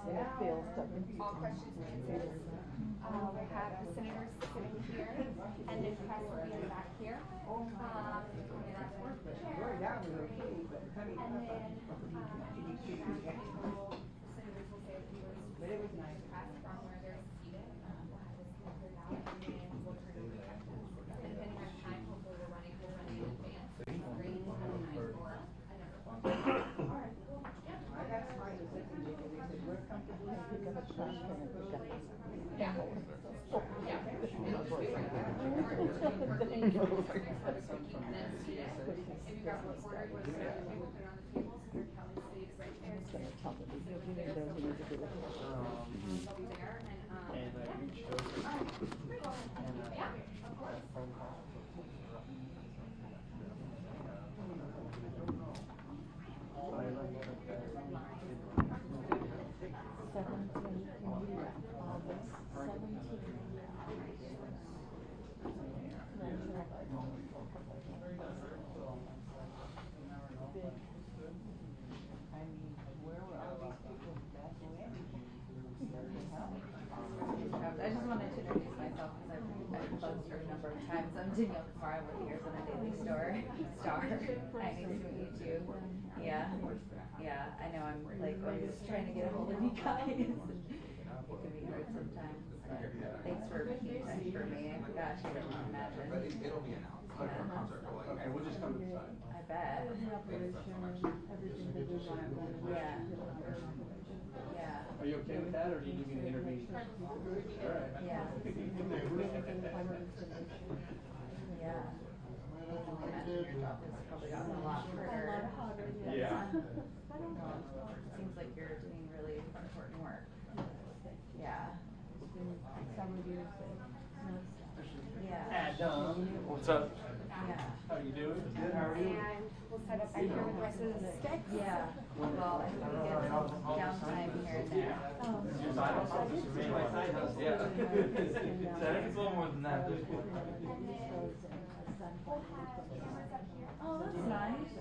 all questions and answers. We have the senators sitting here, and then press will be in the back here. And then senators will say a few words to the press from where they're seated. We'll have this cleared out, and then we'll turn it over to questions. And depending on time, hopefully we'll run in advance. Great. We'll have time for another one. All right, cool. Yeah. Yeah. Yeah. If you got reported, we'll put it on the table, your Kelly State is right there. They'll be there, and yeah, of course. I just wanted to introduce myself because I've buzzed her a number of times. I'm Danielle Kamara with Ears on a Daily Star. Nice to meet you too. Yeah. Yeah, I know I'm like always trying to get a hold of you guys. It can be hard sometimes. But thanks for making time for me. Gosh, I don't imagine. It'll be announced. Okay, we'll just come inside. I bet. Yeah. Yeah. Are you okay with that, or do you need me to intervene? Yeah. Yeah. I imagine your job has probably gotten a lot harder. Yeah. Seems like you're doing really important work. Yeah. Yeah. Adam, what's up? Yeah. How are you doing? Good. How are you? And we'll set up right here with the rest of the sticks. Yeah. Well, I think we get downtime here and there. Your side house? My side house, yeah. So I think it's a little more than that. We'll have cameras up here. Oh, that's nice.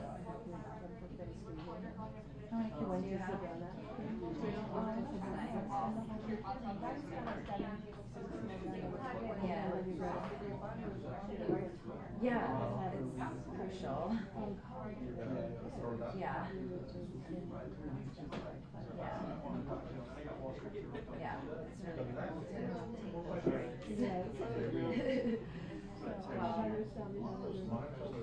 How many kids do you have? Yeah, it's crucial. Yeah. Yeah, it's really cool to take those breaks.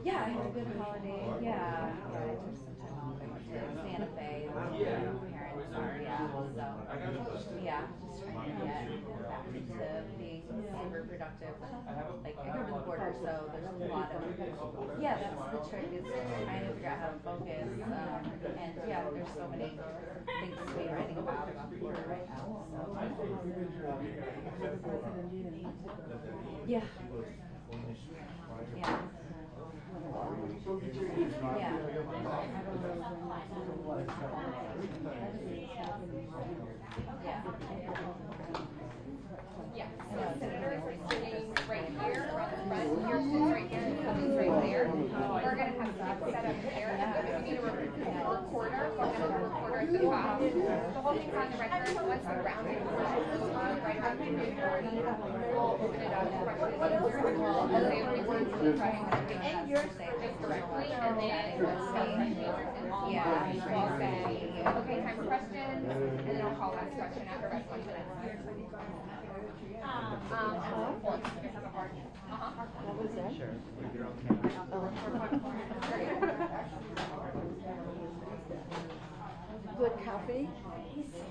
Yeah, I had a good holiday. Yeah, I took some time off. I went to Santa Fe. That's where my parents are. Yeah, so yeah, just trying to get back into being super productive. Like I grew up in the border, so there's a lot of that's the trick is trying to figure out how to focus. And yeah, there's so many things to be writing about the border right now. So yeah. Yeah. Yeah. Yeah. So the senators are sitting right here around the front. Your sits right here and Kelly's right there. We're going to have sticks set up here. And then we need a recorder. We're going to have a recorder at the top. The whole thing's on the record. Once the rounding portion is on, right around the majority, we'll open it up to questions and answers. And say a few words to try and yours just directly. And then we'll say, we'll say, okay, time for questions. And then I'll call last question after resolution. What was that? Sure. Good coffee.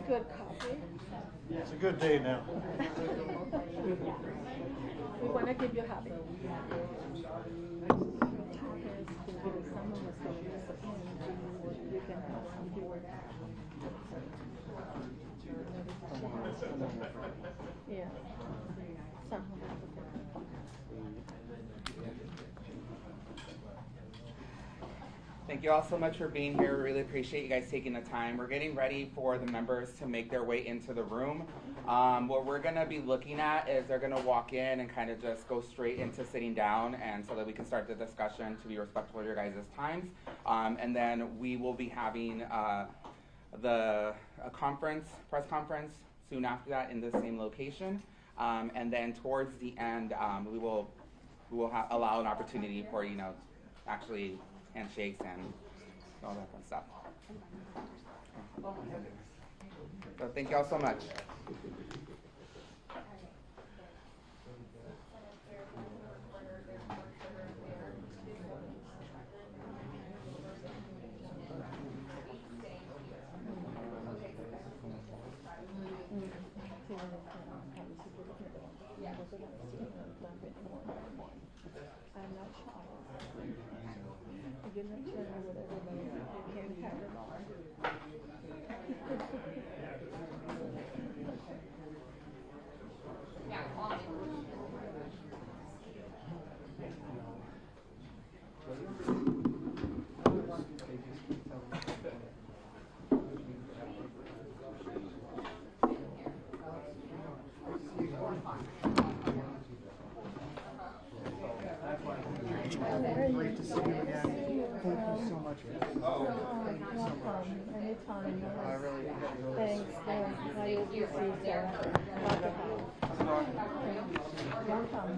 Good coffee. It's a good day now. We want to give you a hobby. Yeah. Thank you all so much for being here. We really appreciate you guys taking the time. We're getting ready for the members to make their way into the room. What we're going to be looking at is they're going to walk in and kind of just go straight into sitting down, and so that we can start the discussion to be respectful of your guys' times. And then we will be having a press conference soon after that in the same location. And then towards the end, we will allow an opportunity for, actually handshakes and all that fun stuff. So thank you all so much. I'm not shy. I did not share with everybody. I can't have it all. Yeah, on. Great to see you again. Thank you so much. Welcome. Anytime. Thanks. How you see Sarah? Welcome.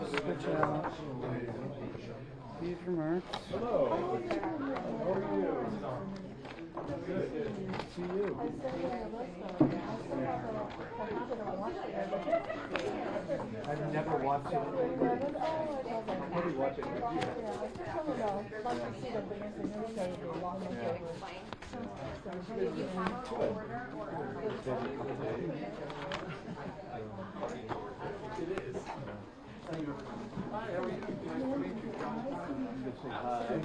Switch out. Steve from Earth. Hello. How are you? Good. See you. I said in the restaurant, I still have a habit of watching it. I've never watched it. Maybe watch it next year. Yeah, I just want to like to see the biggest and really say the long and short. Did you have an order or It is. Hi, how are you? Nice to meet you. Hi.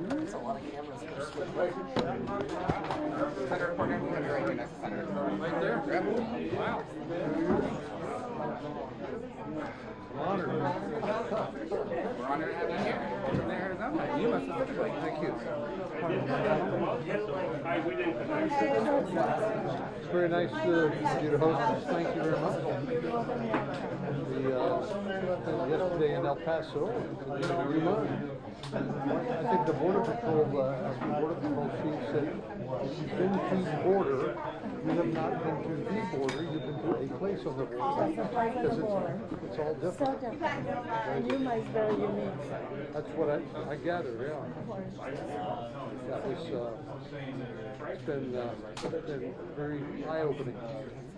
There's a lot of cameras that are switched. Senator Corner, we'll have you right here next to Senator. Right there? Yep. Wow. We're honored to have you here. There's Yuma specifically. Thank you. It's very nice to you to host us. Thank you very much. Yesterday in El Paso, in Yuma, I think the Border Patrol chief said, you've been to the border, you have not been to the border, you've been to a place on the border. Because it's all different. So different. Yuma is very unique. That's what I gather, yeah. That was, it's been very eye-opening,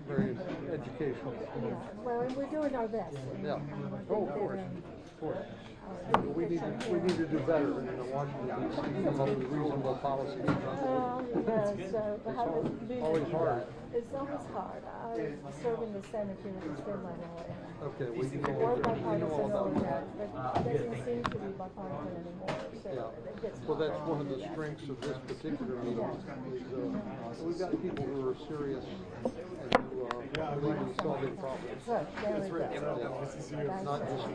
very educational. Yeah. Well, we're doing our best. Yeah. Oh, of course, of course. We need to do better in Washington D.C. come up with reasonable policies. Yes, Always hard. It's always hard. I serve in the Senate here in the state line away. Okay, well, you know We're all bipartisan about over that. that, but it doesn't seem to be bipartisan anymore. So Yeah. it gets Well, that's one of the strengths of this particular meeting is we've got people who are serious and who believe in solving problems. Good. There we go. Yeah. Not just,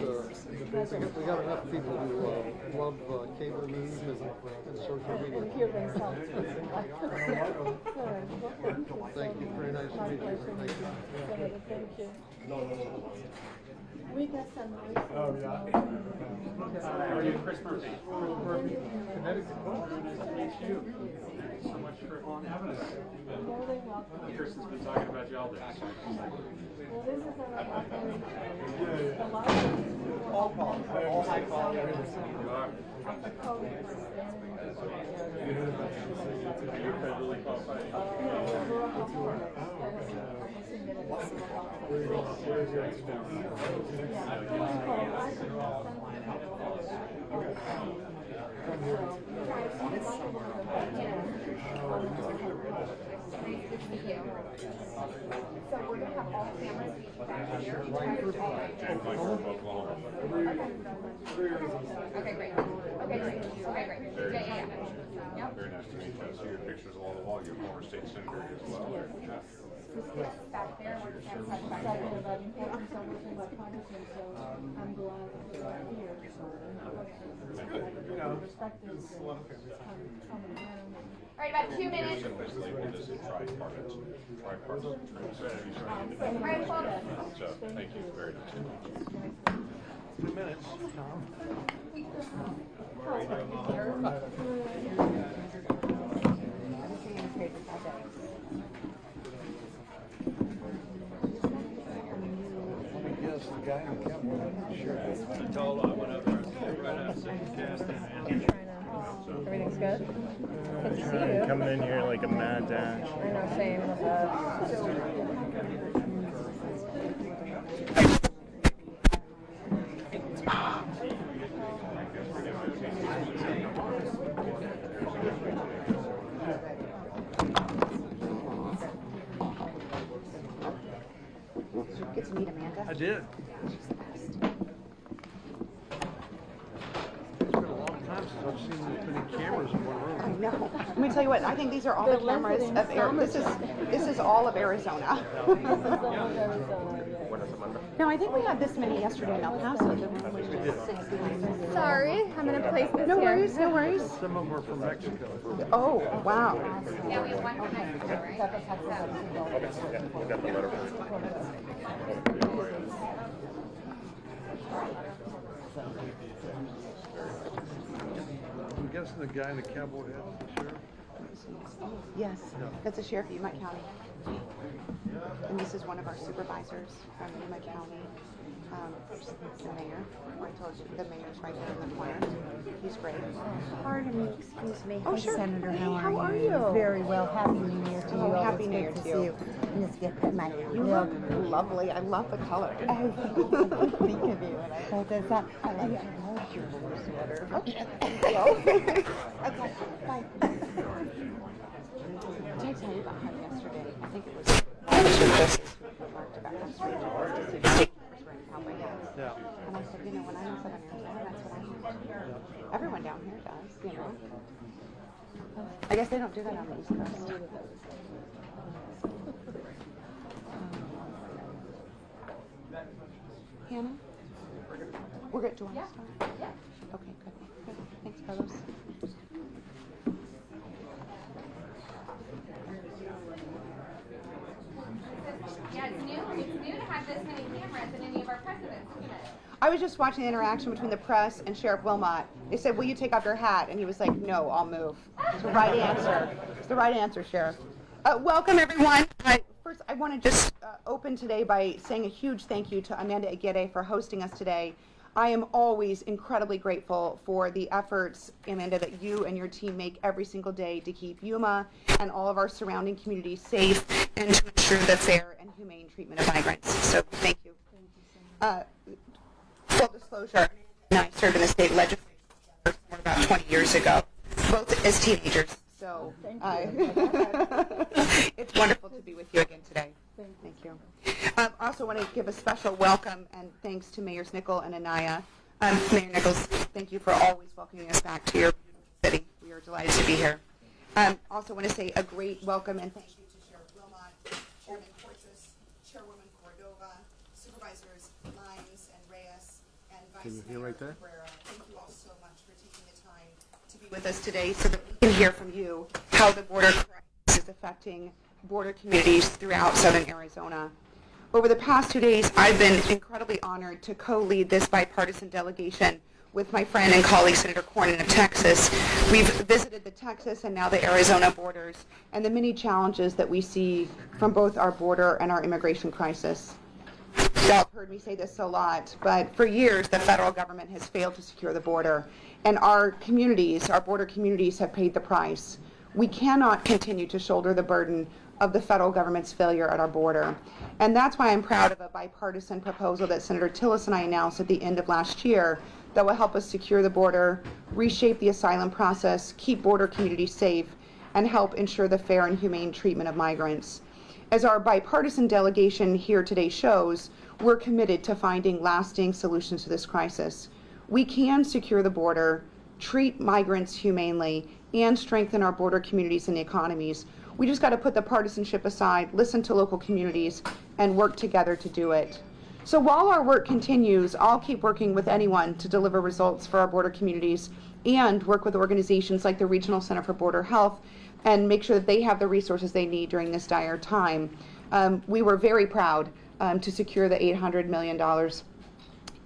we got enough people who love cable news and social media. And hear themselves. Good. Thank you. Very nice to My meet you. pleasure. Thank you. Senator, thank you. We got some nice. Oh, yeah. How are you? Chris Murphy. Chris Murphy, Connecticut. Nice to meet you. Thanks so much for having us. More than welcome. Kirsten's been talking about you all day. Well, this is a largest. All high quality. You are. You're federally qualified. Where's your experience? So we're gonna have all cameras back here. Okay, great. Okay, great. Okay, great. Yeah. Yep. Very nice to meet you. I see your pictures along the wall. You're a former state senator as well. Back there, we're cameras back there. Thank you. All right, about 2 minutes. Simplest label is a tripartite. Tripartite. Right, hold it. So, thank you very much. 2 minutes, Tom. Let me guess, the guy in the cowboy hat, sure. I told him I went up there and said, right out of second casting, man. Everything's good? Good to see you. Coming in here like a mad dash. I know, same. Get to meet Amanda. I did. It's been a long time since I've seen this many cameras in one I room. know. Let me tell you what, I think these are all the cameras of this is all of Arizona. No, I think we had this many yesterday in El Paso. didn't we? Sorry, I'm gonna place this No here. worries, no worries. Some of them are from Mexico. Oh, wow. Yeah, we have one from Mexico, right? I got the letter. I'm guessing the guy in the cowboy hat is the sheriff. Yes, that's a sheriff of Yuma County. And this is one of our supervisors from Yuma County. The mayor. I told you, the mayor's right there in the corner. He's great. Pardon me, excuse me. Oh, Hey, sure. Senator, Hey, how are you? Very well. Happy New Year to you. Oh, all. Happy It's New Year good to see you. And let's get my You look lovely. I love the color. think of you when I thought that. I love your blue sweater. Okay. Bye. Did I tell you about how yesterday, I think it was who remarked about how strange it was to see the state members wearing cowboy hats. Yeah. And I said, you know, when I was up in Arizona, that's what I heard. Everyone down here does, you know. I guess they don't do that on the East Coast. Hannah? We're good. Do you want to start? Yeah. Okay, good. Good. Thanks, Carlos. Yeah, it's new to have this many cameras in any of our presidents, isn't it? I was just watching the interaction between the press and Sheriff Wilmot. They said, will you take off your hat? And he was like, no, I'll move. It's the right answer. It's the right answer, Sheriff. Welcome, everyone. First, I want to just open today by saying a huge thank you to Amanda Aguirre for hosting us today. I am always incredibly grateful for the efforts, Amanda, that you and your team make every single day to keep Yuma and all of our surrounding communities safe and to ensure the fair and humane treatment of migrants. So thank you. Full disclosure, and I served in the state legislature for about 20 years ago, both as teenagers. So it's wonderful to be with you again today. Thank you. I also want to give a special welcome and thanks to Mayors Nickel and Anaya. Mayor Nichols, thank you for always welcoming us back to your city. We are delighted to be here. Also want to say a great welcome and thank you to Sheriff Wilmot, Chairman Fortress, Chairwoman Cordova, Supervisors Lyons and Reyes, and Vice Mayor Cabrera. Thank you all so much for taking the time to be with us today so that we can hear from you how the border crisis is affecting border communities throughout southern Arizona. Over the past 2 days, I've been incredibly honored to co-lead this bipartisan delegation with my friend and colleague Senator Cornyn of Texas. We've visited the Texas and now the Arizona borders and the many challenges that we see from both our border and our immigration crisis. Y'all have heard me say this a lot, but for years the federal government has failed to secure the border, and our communities, our border communities, have paid the price. We cannot continue to shoulder the burden of the federal government's failure at our border. And that's why I'm proud of a bipartisan proposal that Senator Tillis and I announced at the end of last year that will help us secure the border, reshape the asylum process, keep border communities safe, and help ensure the fair and humane treatment of migrants. As our bipartisan delegation here today shows, we're committed to finding lasting solutions to this crisis. We can secure the border, treat migrants humanely, and strengthen our border communities and the economies. We just got to put the partisanship aside, listen to local communities, and work together to do it. So while our work continues, I'll keep working with anyone to deliver results for our border communities and work with organizations like the Regional Center for Border Health and make sure that they have the resources they need during this dire time. We were very proud to secure the $800 million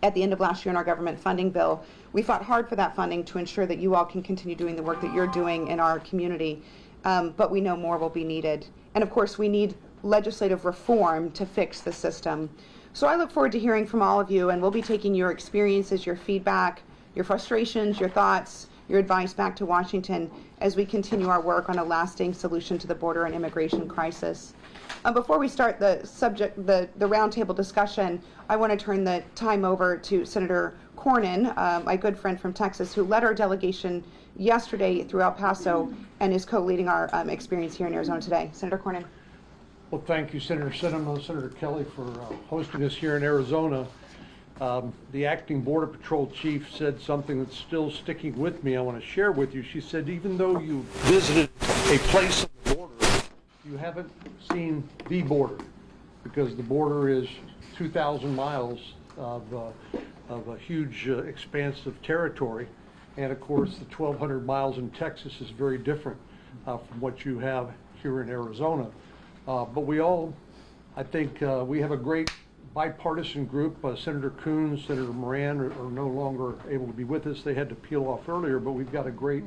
at the end of last year in our government funding bill. We fought hard for that funding to ensure that you all can continue doing the work that you're doing in our community, but we know more will be needed. And of course, we need legislative reform to fix the system. So I look forward to hearing from all of you, and we'll be taking your experiences, your feedback, your frustrations, your thoughts, your advice back to Washington as we continue our work on a lasting solution to the border and immigration crisis. Before we start the roundtable discussion, I want to turn the time over to Senator Cornyn, my good friend from Texas, who led our delegation yesterday through El Paso and is co-leading our experience here in Arizona today. Senator Cornyn. Well, thank you, Senator Sinema, Senator Kelly, for hosting us here in Arizona. The acting Border Patrol chief said something that's still sticking with me I want to share with you. She said, even though you visited a place on the border, you haven't seen the border, because the border is 2,000 miles of a huge expanse of territory. And of course, the 1,200 miles in Texas is very different from what you have here in Arizona. But we all, I think, we have a great bipartisan group. Senator Coons, Senator Moran are no longer able to be with us. They had to peel off earlier, but we've got a great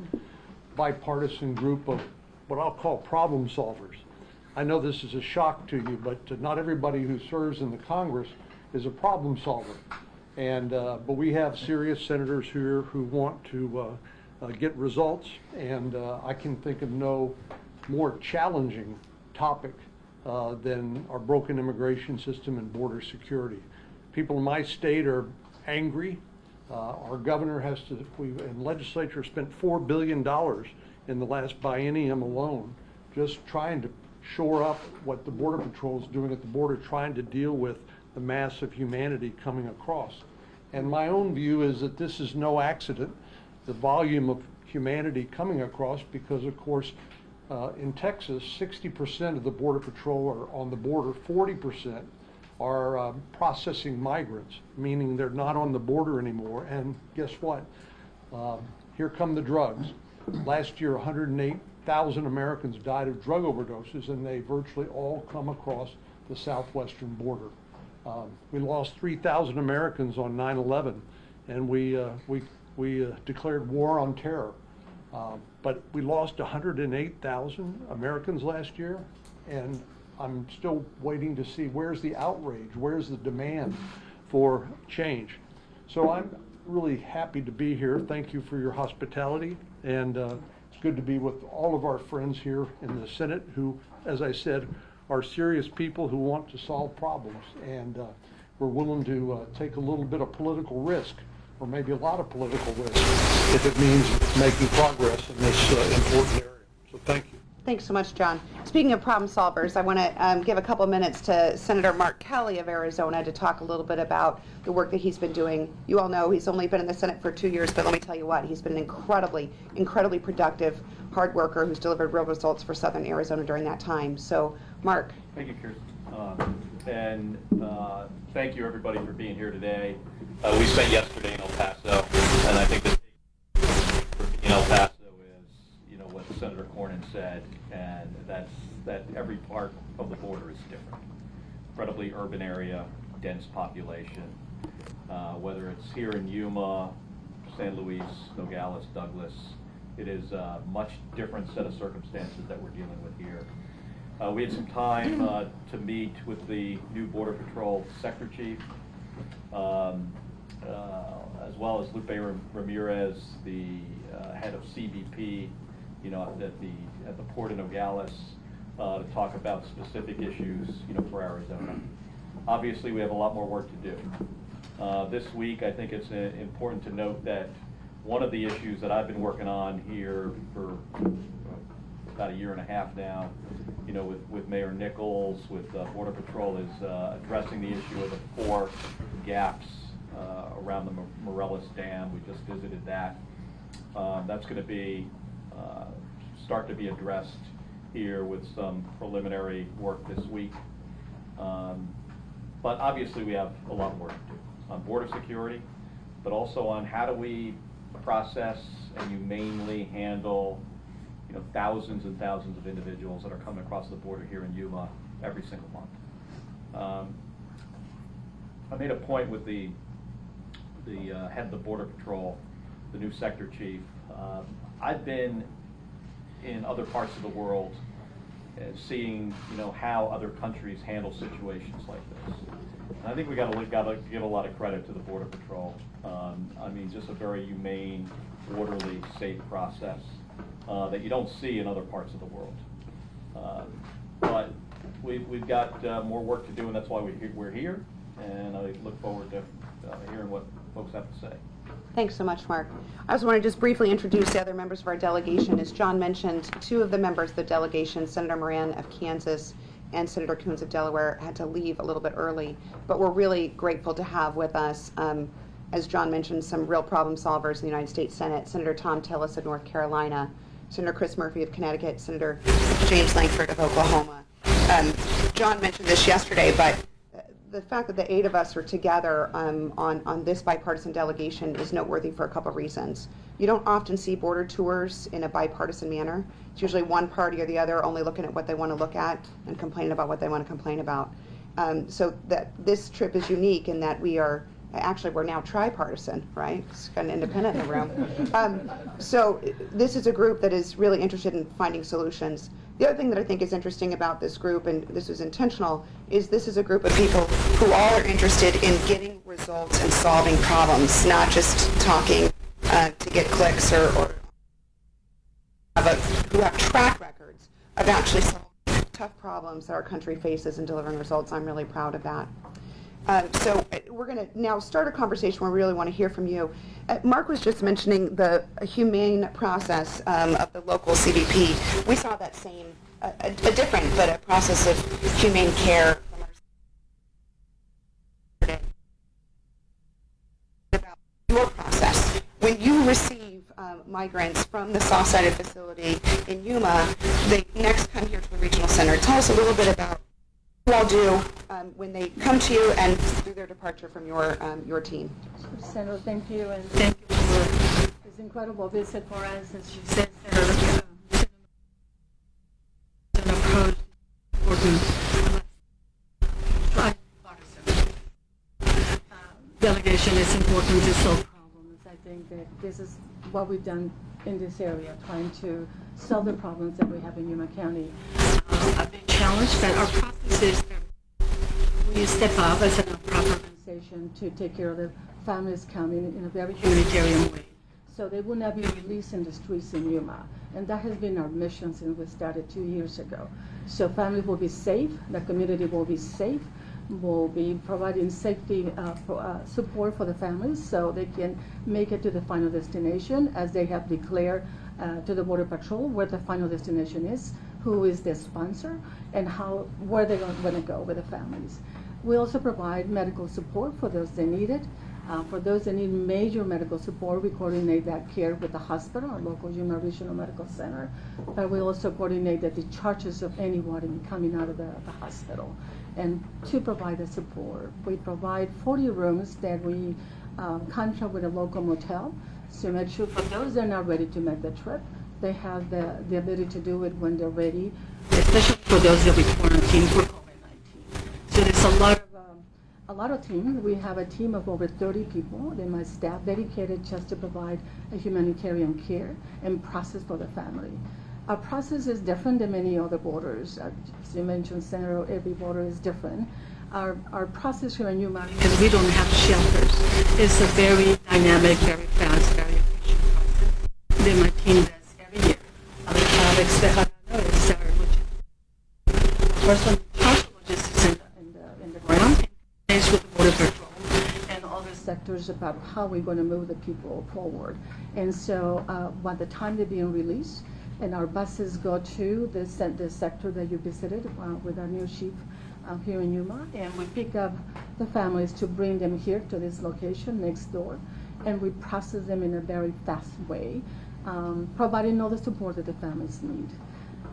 bipartisan group of what I'll call problem solvers. I know this is a shock to you, but not everybody who serves in the Congress is a problem solver. And but we have serious senators here who want to get results, and I can think of no more challenging topic than our broken immigration system and border security. People in my state are angry. Our governor has to, and legislature spent $4 billion in the last biennium alone just trying to shore up what the Border Patrol is doing at the border, trying to deal with the mass of humanity coming across. And my own view is that this is no accident, the volume of humanity coming across, because of course in Texas, 60% of the Border Patrol are on the border, 40% are processing migrants, meaning they're not on the border anymore. And guess what? Here come the drugs. Last year, 108,000 Americans died of drug overdoses, and they virtually all come across the southwestern border. We lost 3,000 Americans on 9/11, and we declared war on terror. But we lost 108,000 Americans last year, and I'm still waiting to see where's the outrage, where's the demand for change. So I'm really happy to be here. Thank you for your hospitality, and it's good to be with all of our friends here in the Senate who, as I said, are serious people who want to solve problems, and we're willing to take a little bit of political risk, or maybe a lot of political risk, if it means making progress in this important area. So thank you. Thanks so much, John. Speaking of problem solvers, I want to give a couple minutes to Senator Mark Kelly of Arizona to talk a little bit about the work that he's been doing. You all know he's only been in the Senate for 2 years, but let me tell you what, he's been an incredibly productive, hard worker who's delivered real results for Southern Arizona during that time. So, Mark. Thank you, Kirsten. Thank you, everybody, for being here today. We spent yesterday in El Paso, and I think the takeaway in El Paso is, what Senator Cornyn said, and that's that every part of the border is different. Incredibly urban area, dense population. Whether it's here in Yuma, San Luis, Nogales, Douglas, it is a much different set of circumstances that we're dealing with here. We had some time to meet with the new Border Patrol Sector Chief, as well as Lupe Ramirez, the head of CBP, at the port of Nogales, to talk about specific issues, for Arizona. Obviously, we have a lot more work to do. This week, I think it's important to note that one of the issues that I've been working on here for about a year and a half now, with Mayor Nichols, with Border Patrol, is addressing the issue of the 4 gaps around the Morelos Dam. We just visited that. That's going to be start to be addressed here with some preliminary work this week. But obviously, we have a lot more to do on border security, but also on how do we process and humanely handle, thousands and thousands of individuals that are coming across the border here in Yuma every single month. I made a point with the head of the Border Patrol, the new sector chief. I've been in other parts of the world seeing, how other countries handle situations like this. And I think we got to give a lot of credit to the Border Patrol. Just a very humane, orderly, safe process that you don't see in other parts of the world. But we've got more work to do, and that's why we're here. And I look forward to hearing what folks have to say. Thanks so much, Mark. I also want to just briefly introduce the other members of our delegation. As John mentioned, two of the members of the delegation, Senator Moran of Kansas and Senator Coons of Delaware, had to leave a little bit early, but we're really grateful to have with us, as John mentioned, some real problem solvers in the United States Senate, Senator Tom Tillis of North Carolina, Senator Chris Murphy of Connecticut, Senator James Lankford of Oklahoma. John mentioned this yesterday, but the fact that the 8 of us are together on this bipartisan delegation is noteworthy for a couple of reasons. You don't often see border tours in a bipartisan manner. It's usually one party or the other only looking at what they want to look at and complaining about what they want to complain about. So that this trip is unique in that we're now tripartisan, right? It's kind of independent in the room. So this is a group that is really interested in finding solutions. The other thing that I think is interesting about this group, and this was intentional, is this is a group of people who all are interested in getting results and solving problems, not just talking to get clicks or who have track records of actually solving tough problems that our country faces and delivering results. I'm really proud of that. So we're going to now start a conversation where we really want to hear from you. Mark was just mentioning the humane process of the local CBP. We saw that same, a different, but a process of humane care from our about your process. When you receive migrants from the Southside facility in Yuma, they next come here to the regional center. Tell us a little bit about what you all do when they come to you and through their departure from your team. Senator, thank you, and thank you for this incredible visit for us. As you said, Senator, an approach important bipartisan delegation is important to solve problems. I think that this is what we've done in this area, trying to solve the problems that we have in Yuma County. A big challenge, but our process is that we step up as a nonprofit organization to take care of the families coming in a very humanitarian way, so they will not be released in the streets in Yuma. And that has been our mission since we started 2 years ago. So families will be safe, the community will be safe, we'll be providing safety support for the families so they can make it to the final destination as they have declared to the Border Patrol where the final destination is, who is the sponsor, and where they're going to go with the families. We also provide medical support for those that need it. For those that need major medical support, we coordinate that care with the hospital, our local Yuma Regional Medical Center. But we also coordinate the discharges of anyone coming out of the hospital. And to provide the support, we provide 40 rooms that we contract with a local motel to make sure for those that are not ready to make the trip, they have the ability to do it when they're ready, especially for those that we quarantine for COVID-19. So there's a lot of teams. We have a team of over 30 people in my staff dedicated just to provide a humanitarian care and process for the family. Our process is different than many other borders. As you mentioned, Senator, every border is different. Our process here in Yuma, because we don't have shelters, is a very dynamic, very fast, very efficient process that my team does every year. First one, partial logistics in the ground, and with the Border Patrol and all the sectors about how we're going to move the people forward. And so by the time they're being released, and our buses go to the sector that you visited with our new chief here in Yuma, and we pick up the families to bring them here to this location next door, and we process them in a very fast way, providing all the support that the families need.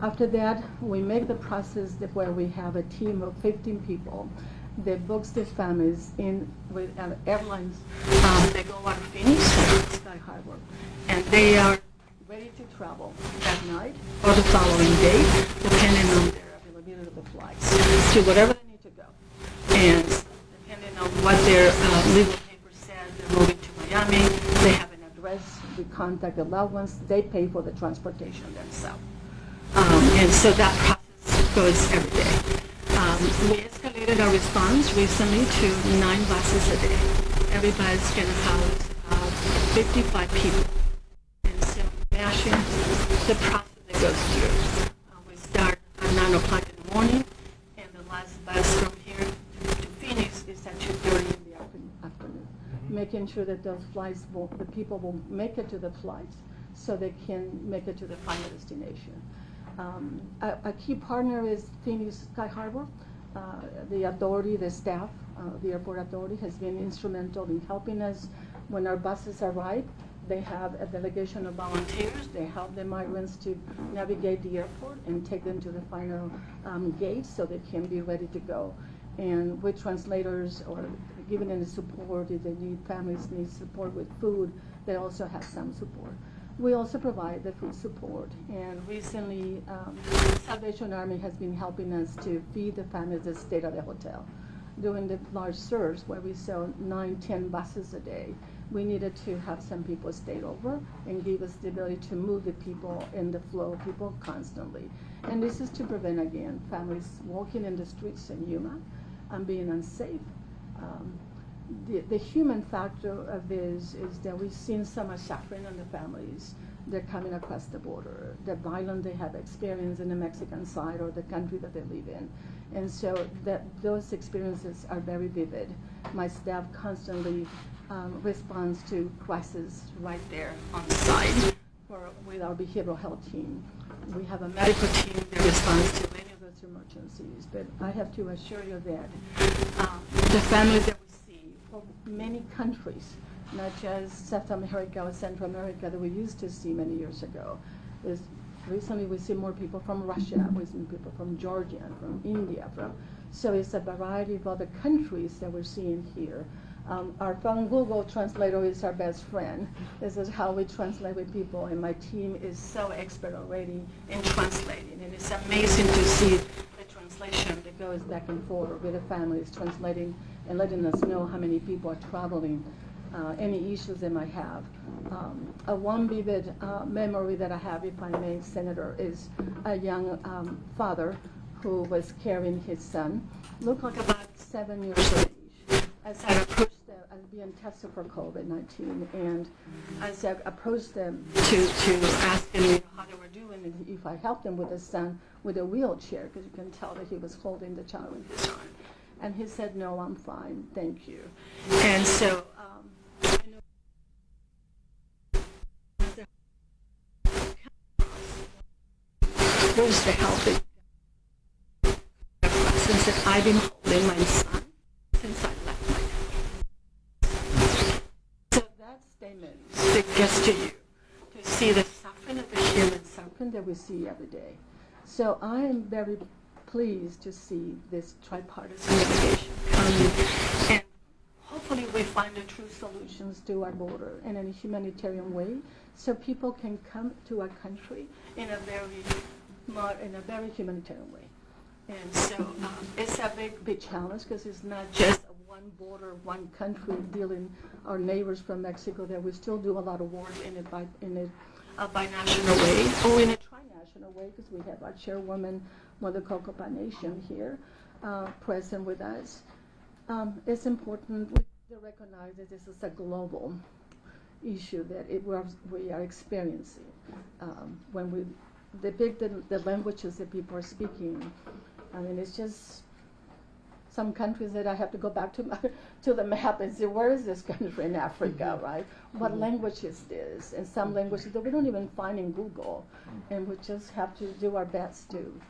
After that, we make the process where we have a team of 15 people They books these families in with airlines. They go out of Phoenix, Sky Harbor, and they are ready to travel that night or the following day, depending on their availability of the flights, to wherever they need to go. And depending on what their legal paper says, they're moving to Miami, they have an address, we contact the loved ones, they pay for the transportation themselves. And so that process goes every day. We escalated our response recently to 9 buses a day. Every bus can house 55 people. And so imagine the process that goes through. We start at 9 o'clock in the morning, and the last bus from here to Phoenix is at 2:30 in the afternoon. Making sure that those flights the people will make it to the flights so they can make it to the final destination. A key partner is Phoenix Sky Harbor. The authority, the staff, the airport authority has been instrumental in helping us when our buses arrive. They have a delegation of volunteers. They help the migrants to navigate the airport and take them to the final gate so they can be ready to go. And with translators or giving them the support, if they need, families need support with food, they also have some support. We also provide the food support, and recently Salvation Army has been helping us to feed the families that stayed at the hotel. During the large surge where we sell 9-10 buses a day, we needed to have some people stay over and give us the ability to move the people in the flow of people constantly. And this is to prevent, again, families walking in the streets in Yuma and being unsafe. The human factor of this is that we've seen so much suffering on the families. They're coming across the border, the violence they have experienced in the Mexican side or the country that they live in. And so those experiences are very vivid. My staff constantly responds to crisis right there on the site with our behavioral health team. We have a medical team that responds to any of those emergencies. But I have to assure you that the families that we see from many countries, not just South America or Central America that we used to see many years ago, is recently we see more people from Russia, we see people from Georgia, from India, so it's a variety of other countries that we're seeing here. Our phone Google Translator is our best friend. This is how we translate with people, and my team is so expert already in translating, and it's amazing to see the translation that goes back and forth with the families, translating and letting us know how many people are traveling, any issues they might have. One vivid memory that I have, if I may, Senator, is a young father who was carrying his son, looked like about 7 years of age, as I approached them, as being tested for COVID-19, and as I approached them to ask them how they were doing, and if I helped them with his son with a wheelchair, because you can tell that he was holding the child in his arm. And he said, "No, I'm fine, thank you." And so, where's the help? Since that I've been holding my son since I left my country. So that statement suggests to you to see the suffering of the human suffering that we see every day. So I am very pleased to see this tripartisan delegation coming, and hopefully we find the true solutions to our border in a humanitarian way, so people can come to our country in a very humanitarian way. And so it's a big challenge, because it's not just one border, one country dealing our neighbors from Mexico. That we still do a lot of work in a binational way, or in a trinational way, because we have our chairwoman, Mother Cocopa Nation here, present with us. It's important to recognize that this is a global issue that we are experiencing. When the languages that people are speaking, I mean, it's just some countries that I have to go back to the map and say, where is this country in Africa, right? What language is this? And some languages that we don't even find in Google, and we just have to do our best to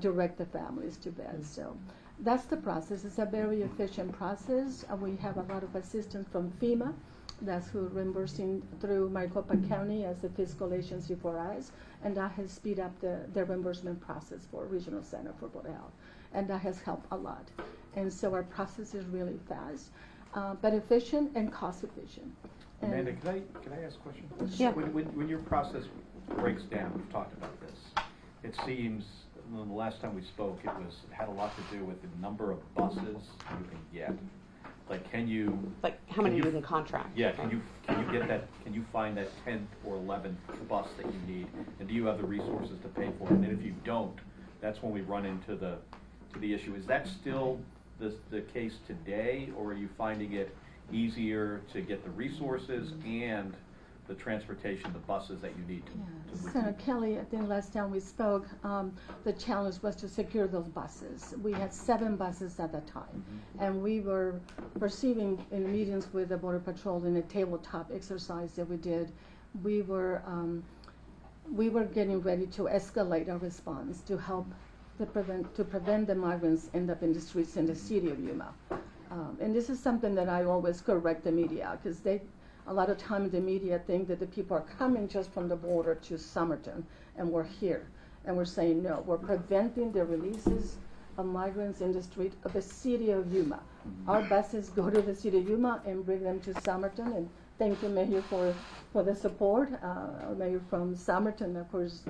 direct the families to bed. So that's the process. It's a very efficient process. We have a lot of assistance from FEMA. That's who reimbursing through Maricopa County as the fiscal agency for us, and that has speed up the reimbursement process for Regional Center for Border Health, and that has helped a lot. And so our process is really fast, but efficient and cost efficient. And Amanda, can I ask a question? Yeah. When your process breaks down, we've talked about this, it seems, the last time we spoke, it had a lot to do with the number of buses you can get. Like, can you? Like, how many you can contract? Yeah, can you get that, can you find that 10th or 11th bus that you need? And do you have the resources to pay for it? And if you don't, that's when we run into the issue. Is that still the case today, or are you finding it easier to get the resources and the transportation, the buses that you need to Senator Kelly, I think last time we spoke, the challenge was to secure those buses. We had 7 buses at that time, and we were perceiving in meetings with the Border Patrol in a tabletop exercise that we did, we were getting ready to escalate our response to help to prevent the migrants end up in the streets in the city of Yuma. And this is something that I always correct the media, because a lot of times the media think that the people are coming just from the border to Somerton, and we're here. And we're saying, no, we're preventing the releases of migrants in the street of the city of Yuma. Our buses go to the city of Yuma and bring them to Somerton, and thank you, Mayor, for the support. Our Mayor from Somerton, of course,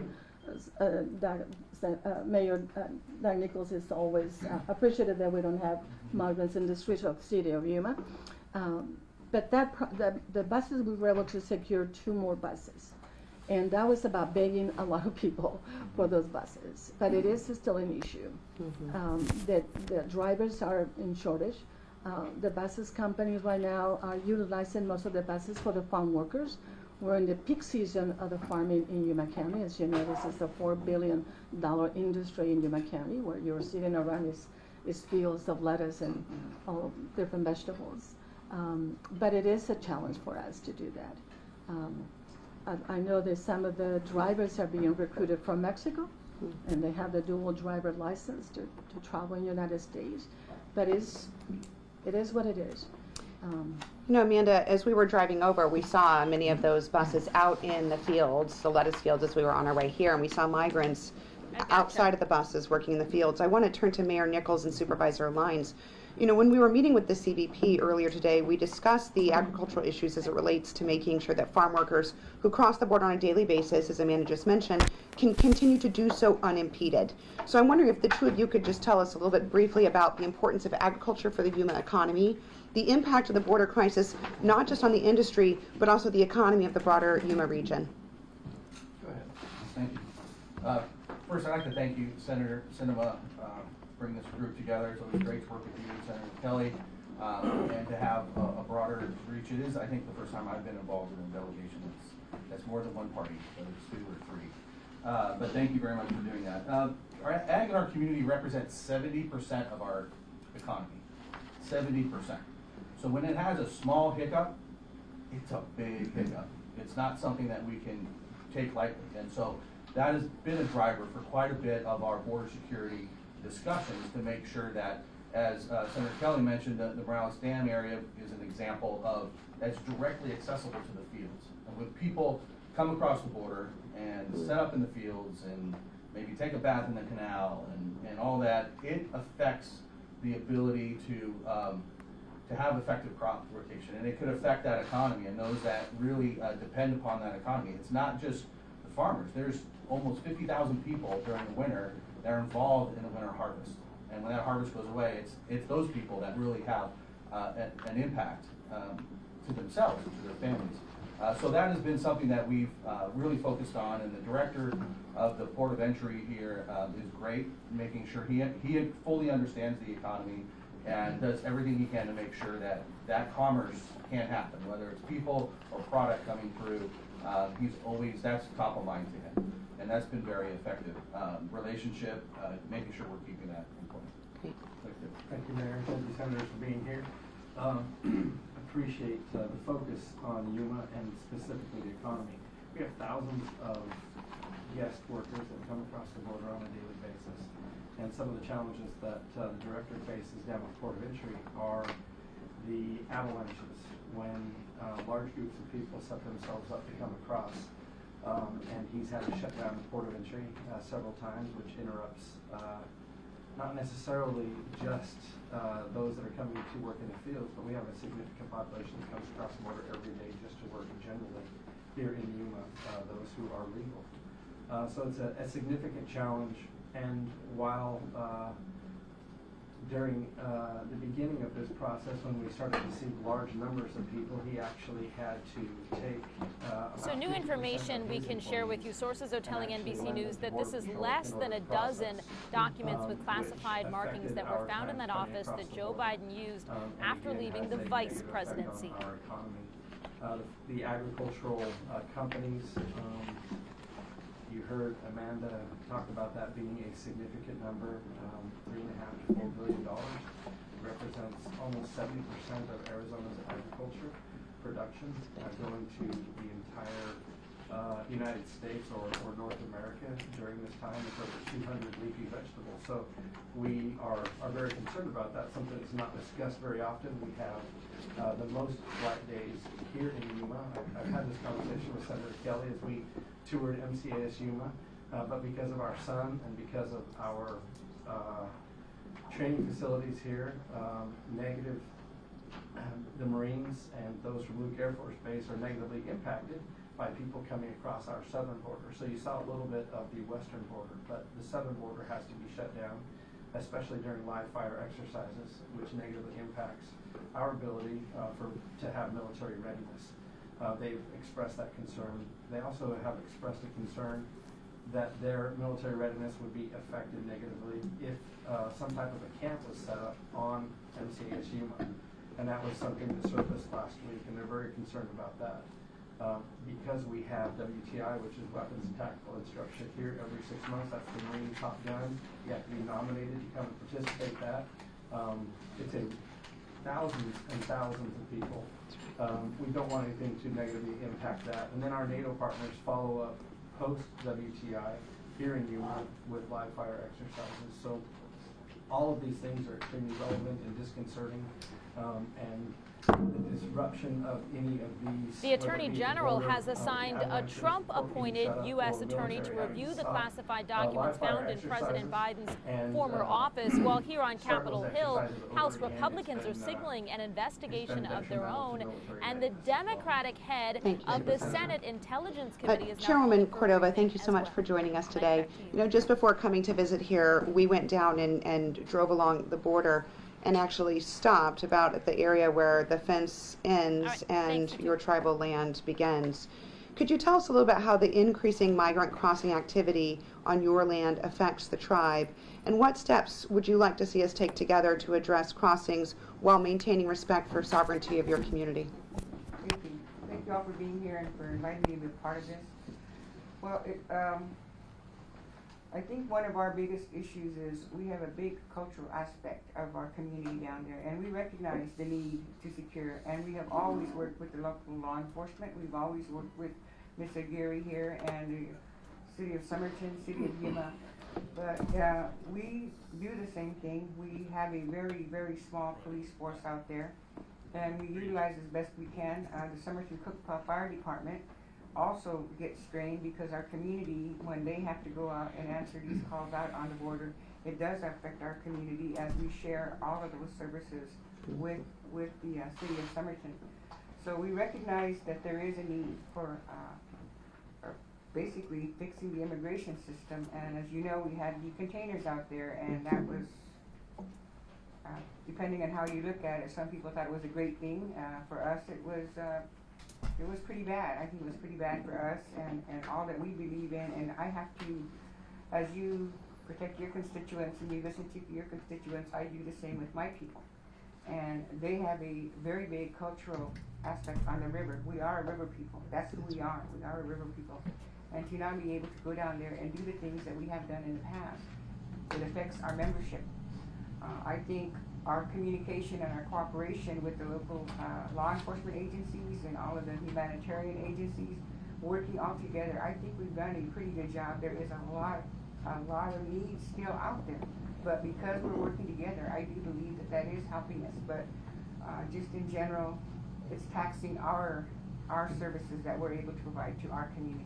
Mayor Doug Nichols is always appreciative that we don't have migrants in the streets of the city of Yuma. But the buses, we were able to secure 2 more buses. And that was about begging a lot of people for those buses. But it is still an issue. The drivers are in shortage. The buses companies right now are utilizing most of the buses for the farm workers. We're in the peak season of the farming in Yuma County. As you know, this is a $4 billion industry in Yuma County, where you're sitting around is fields of lettuce and all different vegetables. But it is a challenge for us to do that. I know that some of the drivers are being recruited from Mexico, and they have the dual driver license to travel in the United States. But it is what it is. You know, Amanda, as we were driving over, we saw many of those buses out in the fields, the lettuce fields, as we were on our way here, and we saw migrants outside of the buses working in the fields. I want to turn to Mayor Nichols and Supervisor Lyons. You know, when we were meeting with the CBP earlier today, we discussed the agricultural issues as it relates to making sure that farm workers who cross the border on a daily basis, as Amanda just mentioned, can continue to do so unimpeded. So I'm wondering if the 2 of you could just tell us a little bit briefly about the importance of agriculture for the Yuma economy, the impact of the border crisis, not just on the industry, but also the economy of the broader Yuma region. Go ahead. Thank you. First, I'd like to thank you, Senator Sinema, bringing this group together. It's always great to work with you, Senator Kelly, and to have a broader reach. It is, I think, the first time I've been involved in a delegation that's more than one party, whether it's 2 or 3. But thank you very much for doing that. Our ag in our community represents 70% of our economy. 70%. So when it has a small hiccup, it's a big hiccup. It's not something that we can take lightly. And so that has been a driver for quite a bit of our border security discussions, to make sure that, as Senator Kelly mentioned, the Morales Dam area is an example of that's directly accessible to the fields. And when people come across the border and set up in the fields and maybe take a bath in the canal and all that, it affects the ability to have effective crop rotation, and it could affect that economy and those that really depend upon that economy. It's not just the farmers. There's almost 50,000 people during the winter that are involved in the winter harvest, and when that harvest goes away, it's those people that really have an impact to themselves and to their families. So that has been something that we've really focused on, and the director of the Port of Entry here is great, making sure he fully understands the economy and does everything he can to make sure that that commerce can happen, whether it's people or product coming through. That's top of mind to him, and that's been very effective relationship, making sure we're keeping that in place. Thank you, Mayor. Thank you, Senators, for being here. Appreciate the focus on Yuma and specifically the economy. We have thousands of guest workers that come across the border on a daily basis. And some of the challenges that the director faces down at Port of Entry are the avalanches when large groups of people set themselves up to come across. And he's had to shut down the Port of Entry several times, which interrupts not necessarily just those that are coming to work in the fields, but we have a significant population that comes across the border every day just to work generally here in Yuma, those who are legal. So it's a significant challenge, and while during the beginning of this process, when we started to see large numbers of people, he actually had to take So new information we can share with you. Sources are telling NBC News that this is less than a dozen documents with classified markings that were found in that office that Joe Biden used after leaving the vice presidency. The agricultural companies, you heard Amanda talk about that being a significant number, $3.5 to $4 billion. Represents almost 70% of Arizona's agriculture production, going to the entire United States or North America during this time. It's over 200 leafy vegetables. So we are very concerned about that, something that's not discussed very often. We have the most black days here in Yuma. I've had this conversation with Senator Kelly as we toured MCAS Yuma, but because of our son and because of our training facilities here, the Marines and those from Luke Air Force Base are negatively impacted by people coming across our southern border. So you saw a little bit of the western border, but the southern border has to be shut down, especially during live fire exercises, which negatively impacts our ability to have military readiness. They've expressed that concern. They also have expressed a concern that their military readiness would be affected negatively if some type of a camp was set up on MCAS Yuma. And that was something that surfaced last week, and they're very concerned about that. Because we have WTI, which is Weapons and Tactical Instruction, here every 6 months. That's the Marine Top Gun. You have to be nominated to come and participate in that. It's thousands and thousands of people. We don't want anything to negatively impact that. And then our NATO partners follow up post-WTI here in Yuma with live fire exercises. So all of these things are extremely relevant and disconcerting. And the disruption of any of these. The Attorney General has assigned a Trump-appointed U.S. attorney to review the classified documents found in President Biden's former office, while here on Capitol Hill, House Republicans are signaling an investigation of their own, and the Democratic head of the Senate Intelligence Committee is now Chairwoman Cordova, thank you so much for joining us today. You know, just before coming to visit here, we went down and drove along the border and actually stopped about at the area where the fence ends and your tribal land begins. Could you tell us a little bit how the increasing migrant crossing activity on your land affects the tribe, and what steps would you like to see us take together to address crossings while maintaining respect for sovereignty of your community? Thank you. Thank you all for being here and for inviting me to be part of this. Well, I think one of our biggest issues is we have a big cultural aspect of our community down there, and we recognize the need to secure, and we have always worked with the local law enforcement. We've always worked with Mr. Aguirre here and the City of Somerton, City of Yuma, but we do the same thing. We have a very, very small police force out there, and we utilize as best we can. The Somerton Cookpaw Fire Department also gets strained because our community, when they have to go out and answer these calls out on the border, it does affect our community as we share all of those services with the City of Somerton. So we recognize that there is a need for basically fixing the immigration system, and as you know, we had the containers out there, and that was, depending on how you look at it, some people thought it was a great thing. For us, it was pretty bad. I think it was pretty bad for us and all that we believe in. And I have to, as you protect your constituents and you listen to your constituents, I do the same with my people. And they have a very big cultural aspect on the river. We are a river people. That's who we are. We are a river people. And to not be able to go down there and do the things that we have done in the past, it affects our membership. I think our communication and our cooperation with the local law enforcement agencies and all of the humanitarian agencies working all together, I think we've done a pretty good job. There is a lot of needs still out there, but because we're working together, I do believe that is helping us. But just in general, it's taxing our services that we're able to provide to our community.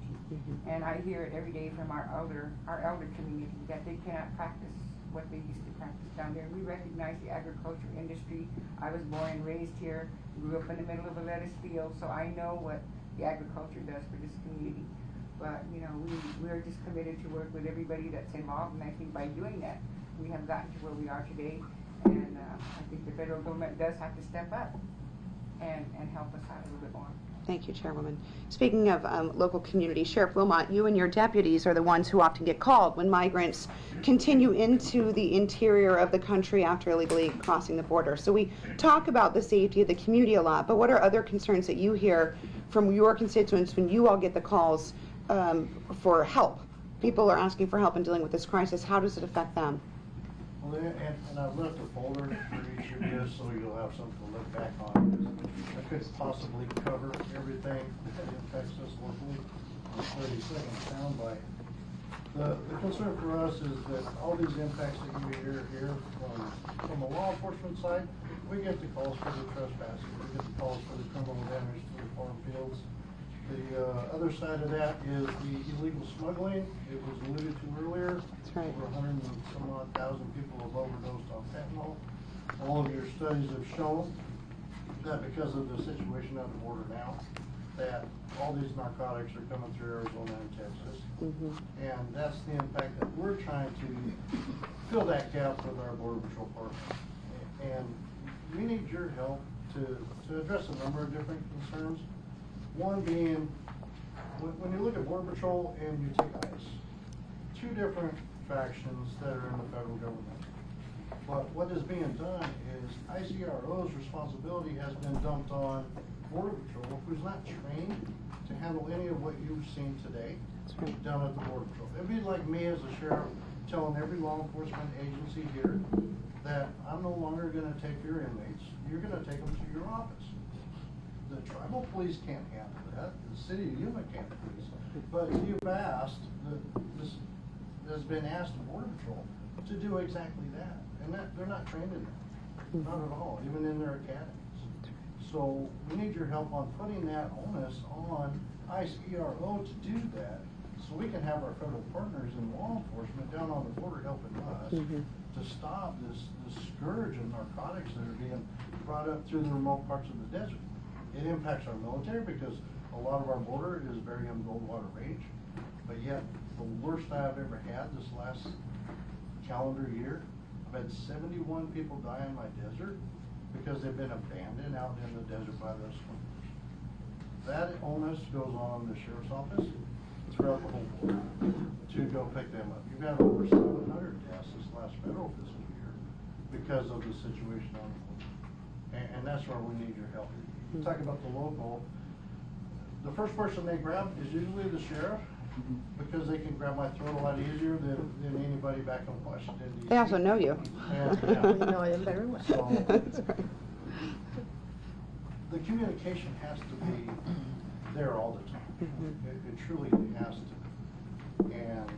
And I hear it every day from our elder community that they cannot practice what they used to practice down there. We recognize the agriculture industry. I was born and raised here, grew up in the middle of a lettuce field, so I know what the agriculture does for this community. But, you know, we're just committed to work with everybody that's involved, and I think by doing that, we have gotten to where we are today. And I think the federal government does have to step up and help us out a little bit more. Thank you, Chairwoman. Speaking of local community, Sheriff Wilmot, you and your deputies are the ones who often get called when migrants continue into the interior of the country after illegally crossing the border. So we talk about the safety of the community a lot, but what are other concerns that you hear from your constituents when you all get the calls for help? People are asking for help in dealing with this crisis. How does it affect them? Well, and I've left a folder for each of you so you'll have something to look back on. I couldn't possibly cover everything that impacts us locally in a 30-second soundbite. The concern for us is that all these impacts that you hear here from the law enforcement side, we get the calls for the trespassing, we get the calls for the criminal damage to the farm fields. The other side of that is the illegal smuggling. It was alluded to earlier. That's right. Over 100 and some odd thousand people have overdosed on fentanyl. All of your studies have shown that because of the situation at the border now, that all these narcotics are coming through Arizona and Texas. And that's the impact that we're trying to fill that gap with our Border Patrol partners. And we need your help to address a number of different concerns. One being, when you look at Border Patrol and you take ICE, two different factions that are in the federal government. But what is being done is ICRO's responsibility has been dumped on Border Patrol, who's not trained to handle any of what you've seen today down at the Border Patrol. It'd be like me as a sheriff telling every law enforcement agency here that I'm no longer going to take your inmates, you're going to take them to your office. The tribal police can't handle that. The city of Yuma can't do this. But you've asked, this has been asked of Border Patrol to do exactly that. And they're not trained in that. Not at all, even in their academies. So we need your help on putting that onus on ICRO to do that, so we can have our federal partners in law enforcement down on the border helping us to stop this scourge of narcotics that are being brought up through the remote parts of the desert. It impacts our military because a lot of our border is very in Goldwater range, but yet the worst I've ever had this last calendar year, I've had 71 people die in my desert because they've been abandoned out in the desert by the swimmers. That onus goes on the sheriff's office throughout the whole border to go pick them up. You've had over 700 deaths this last federal fiscal year because of the situation on the border. And that's where we need your help. You talk about the local, the first person they grab is usually the sheriff, because they can grab my throat a lot easier than anybody back in Washington, D.C. They also know you. And, We know him very well. So, That's right. the communication has to be there all the time. It truly has to be. And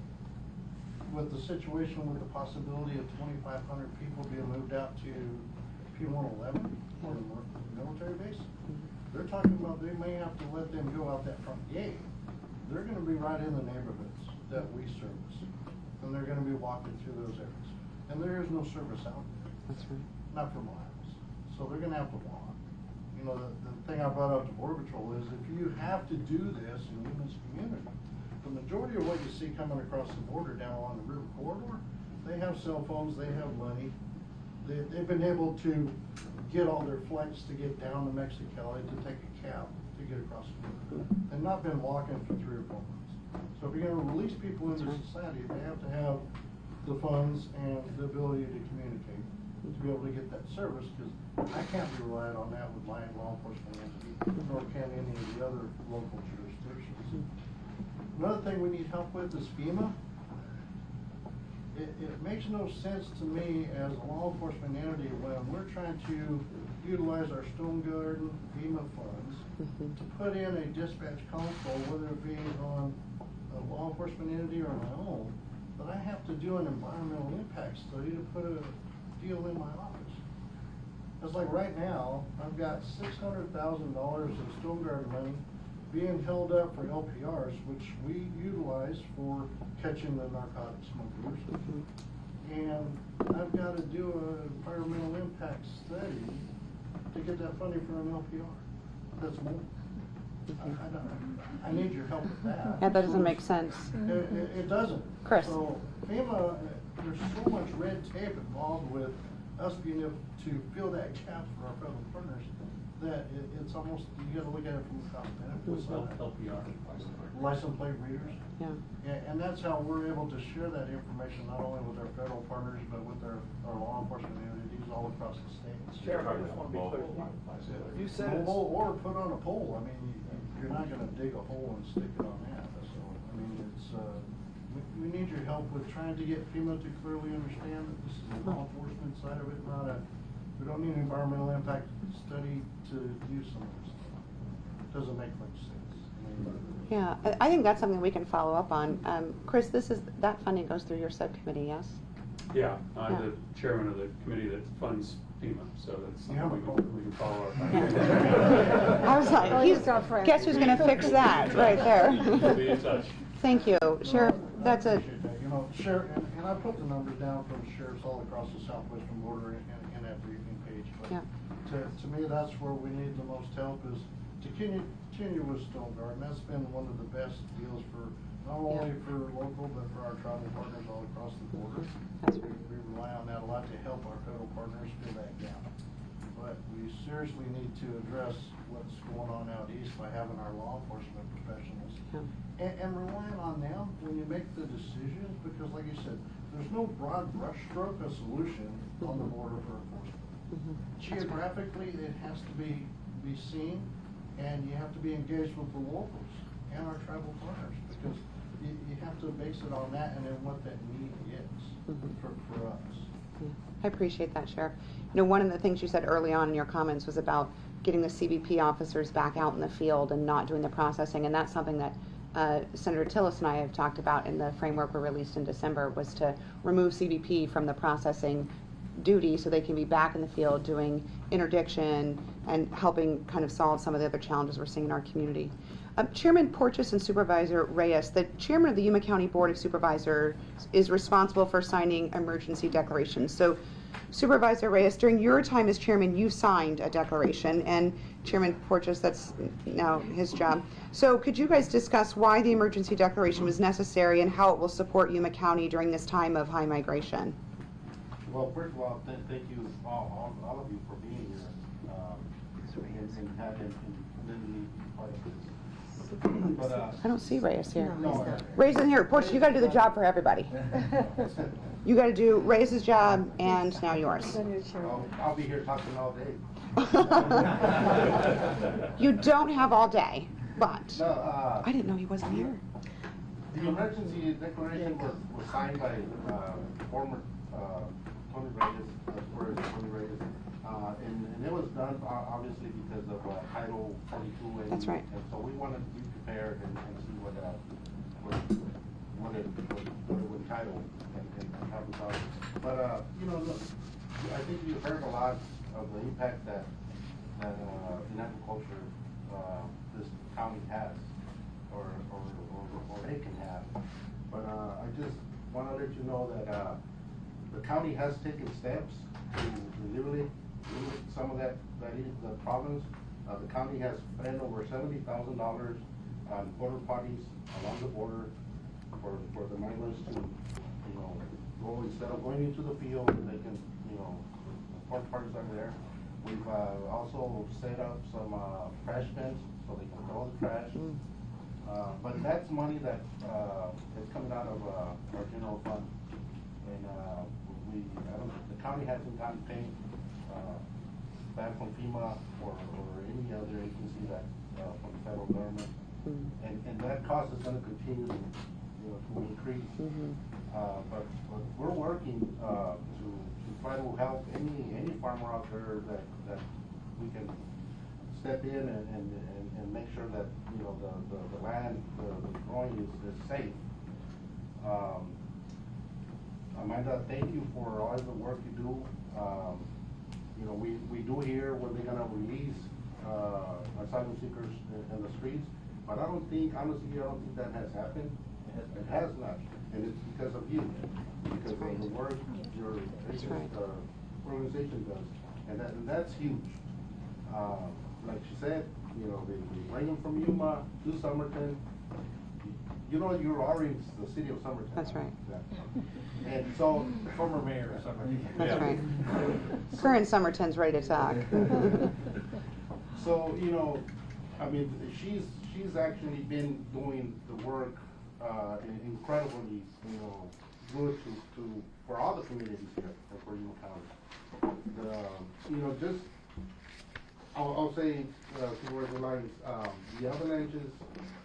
with the situation with the possibility of 2,500 people being moved out to P111, or the military base, they're talking about they may have to let them go out that front gate. They're going to be right in the neighborhoods that we service, and they're going to be walking through those areas. And there is no service out there. That's right. Not for miles. So they're going to have to walk. You know, the thing I brought up to Border Patrol is if you have to do this in Yuma's community, the majority of what you see coming across the border down along the river corridor, they have cell phones, they have money. They've been able to get all their flights to get down to Mexicali to take a cab to get across the border. They've not been walking for 3 or 4 months. So if you're going to release people into society, they have to have the funds and the ability to communicate to be able to get that service, because I can't be reliant on that with my law enforcement entity, nor can any of the other local jurisdictions. Another thing we need help with is FEMA. It makes no sense to me as a law enforcement entity when we're trying to utilize our Stone Garden FEMA funds to put in a dispatch console, whether it be on a law enforcement entity or my own, that I have to do an environmental impact study to put a deal in my office. It's like right now, I've got $600,000 of Stone Garden money being held up for LPRs, which we utilize for catching the narcotic smugglers. and I've got to do an environmental impact study to get that funding for an LPR. That's more. I need your help with that. Yeah, that doesn't make sense. It doesn't. Chris. So FEMA, there's so much red tape involved with us being able to fill that gap for our federal partners that it's almost, you gotta look at it from the cost benefit side. LPR, License plate readers. Yeah. And that's how we're able to share that information not only with our federal partners, but with our law enforcement entities all across the states. Sheriff, I just want to be clear. You said it's... Mobile or put on a pole. I mean, you're not gonna dig a hole and stick it on that. So, I mean, it's, we need your help with trying to get FEMA to clearly understand that this is a law enforcement side of it, not a, we don't need an environmental impact study to do some of this stuff. It doesn't make much sense. Yeah, I think that's something we can follow up on. Chris, that funding goes through your subcommittee, yes? Yeah, I'm the chairman of the committee that funds FEMA, so that's something we can follow up on. I was like, guess who's going to fix that right there? We'll be in touch. Thank you, Sheriff. That's a. You know, Sheriff, and I put the numbers down from sheriffs all across the southwestern border in that briefing page. But to me, that's where we need the most help is to continue with Stone Guard. And that's been one of the best deals for not only for local but for our tribal partners all across the border. We rely on that a lot to help our federal partners fill that gap. But we seriously need to address what's going on out east by having our law enforcement professionals and relying on them when you make the decisions, because like you said, there's no broad brushstroke of solution on the border for enforcement. Geographically, it has to be seen, and you have to be engaged with the locals and our tribal partners, because you have to base it on that and then what that need is for us. I appreciate that, Sheriff. You know, one of the things you said early on in your comments was about getting the CBP officers back out in the field and not doing the processing, and that's something that Senator Tillis and I have talked about in the framework we released in December, was to remove CBP from the processing duty so they can be back in the field doing interdiction and helping kind of solve some of the other challenges we're seeing in our community. Chairman Porteous and Supervisor Reyes, the chairman of the Yuma County Board of Supervisors is responsible for signing emergency declarations. So Supervisor Reyes, during your time as chairman, you signed a declaration, and Chairman Porteous, that's now his job. So could you guys discuss why the emergency declaration was necessary and how it will support Yuma County during this time of high migration? Well, first of all, thank you all of you for being here and having letting me be part of this. But, I don't see Reyes here. No, Reyes isn't here. Porteous, you got to do the job for everybody. You got to do Reyes' job and now yours. I'll be here talking all day. You don't have all day, but No, I didn't know he wasn't here. The emergency declaration was signed by former Tony Reyes, and it was done obviously because of Title 42. That's right. And so we wanted to be prepared and see what it would entitle and how we thought. But you know, look, I think you've heard a lot of the impact that in agriculture this county has, or it can have. But I just want to let you know that the county has taken steps to limit some of that is the problems. The county has spent over $70,000 on porta potties along the border for the migrants to, you know, go instead of going into the field, they can, you know, porta potties are there. We've also set up some trash bins so they can throw the trash. But that's money that is coming out of our general fund, and the county hasn't gotten paid back from FEMA or any other agency that from the federal government, and that cost is going to continue to increase. But we're working to try to help any farmer out there that we can step in and make sure that, you know, the land, the growing is safe. Amanda, thank you for all the work you do. You know, we do hear when they're gonna release asylum seekers in the streets, but honestly, I don't think that has happened. It has not, and it's because of you, because of the work your organization does, and that's huge. Like she said, you know, they bring them from Yuma to Somerton. You know, you're already the city of Somerton. That's right. And so, former mayor of Somerton. That's right. Current Somerton's ready to talk. So, you know, I mean, she's actually been doing the work incredibly, you know, good for all the communities here for Yuma County. You know, just I'll say to where the lines, the avalanches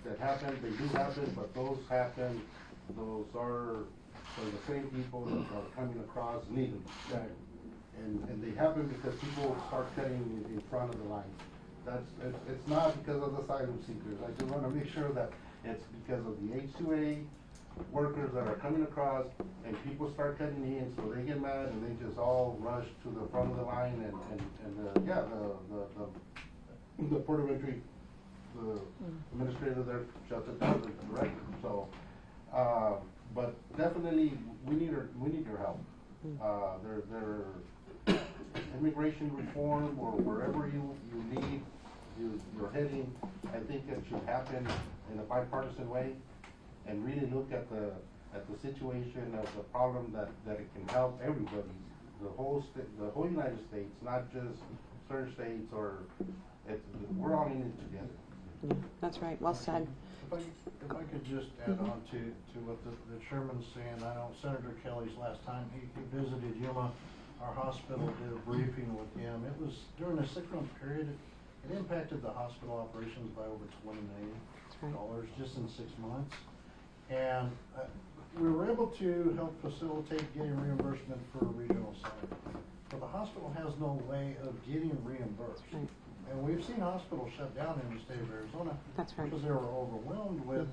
that happen, they do happen, but those happen. Those are for the same people that are coming across needing them. And they happen because people start cutting in front of the lines. It's not because of the asylum seekers. I just want to make sure that it's because of the H2A workers that are coming across, and people start cutting in, so they get mad and they just all rush to the front of the line, and the port of entry, the administrator there shuts it down directly. So, but definitely we need your help. Their immigration reform or wherever you need you're heading, I think it should happen in a bipartisan way, and really look at the situation of the problem that it can help everybody, the whole United States, not just certain states, or we're all in it together. Yeah, that's right. Well said. If I could just add on to what the chairman's saying, I know Senator Kelly's last time he visited Yuma, our hospital did a briefing with him. It was during a 6-month period. It impacted the hospital operations by over $20 million just in 6 months. And we were able to help facilitate getting reimbursement for a regional center. But the hospital has no way of getting reimbursed. Right. And we've seen hospitals shut down in the state of Arizona because they were overwhelmed with,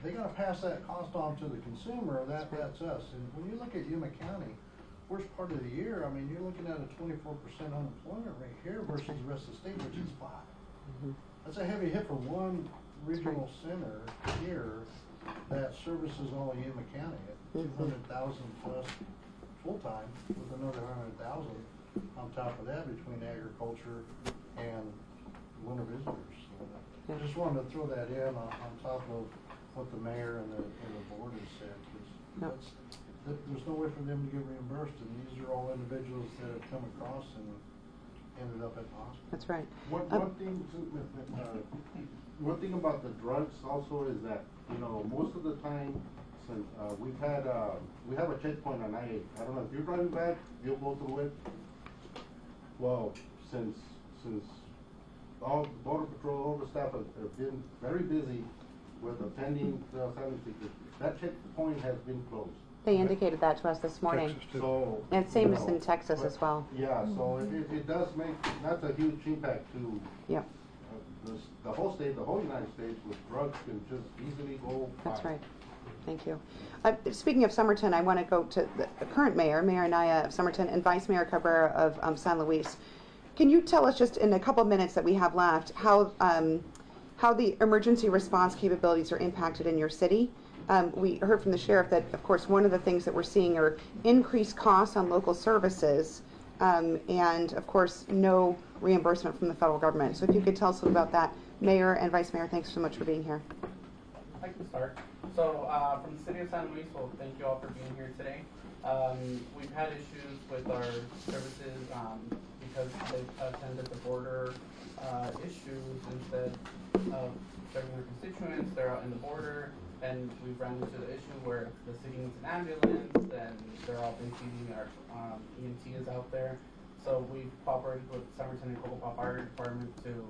they got to pass that cost on to the consumer, that's us. And when you look at Yuma County, worst part of the year, I mean, you're looking at a 24% unemployment rate here versus the rest of the state, which is 5. That's a heavy hit for one regional center here that services all of Yuma County at 200,000 plus full-time, with another 100,000 on top of that between agriculture and winter visitors. So I just wanted to throw that in on top of what the mayor and the board has said, because there's no way for them to get reimbursed, and these are all individuals that have come across and ended up at the hospital. That's right. One thing about the drugs also is that, you know, most of the time, since we have a checkpoint on I-8. I don't know if you're driving back, you'll go through it. Well, since all the Border Patrol, all the staff have been very busy with attending the asylum seekers, that checkpoint has been closed. They indicated that to us this morning. So, and same as in Texas as well. Yeah, so it does make, that's a huge impact to the whole state, the whole United States, with drugs can just easily go by. That's right. Thank you. Speaking of Somerton, I want to go to the current mayor, Mayor Anaya of Somerton, and Vice Mayor Cabrera of San Luis. Can you tell us, just in a couple minutes that we have left, how the emergency response capabilities are impacted in your city? We heard from the sheriff that, of course, one of the things that we're seeing are increased costs on local services, and, of course, no reimbursement from the federal government. So if you could tell us a little about that. Mayor and Vice Mayor, thanks so much for being here. I can start. So from the city of San Luis, well, thank you all for being here today. We've had issues with our services because they've attended the border issues instead of serving their constituents. They're out in the border, and we've run into the issue where the city needs an ambulance, and they're all been feeding our EMT is out there. So we've cooperated with Somerton and Cocopah Fire Department to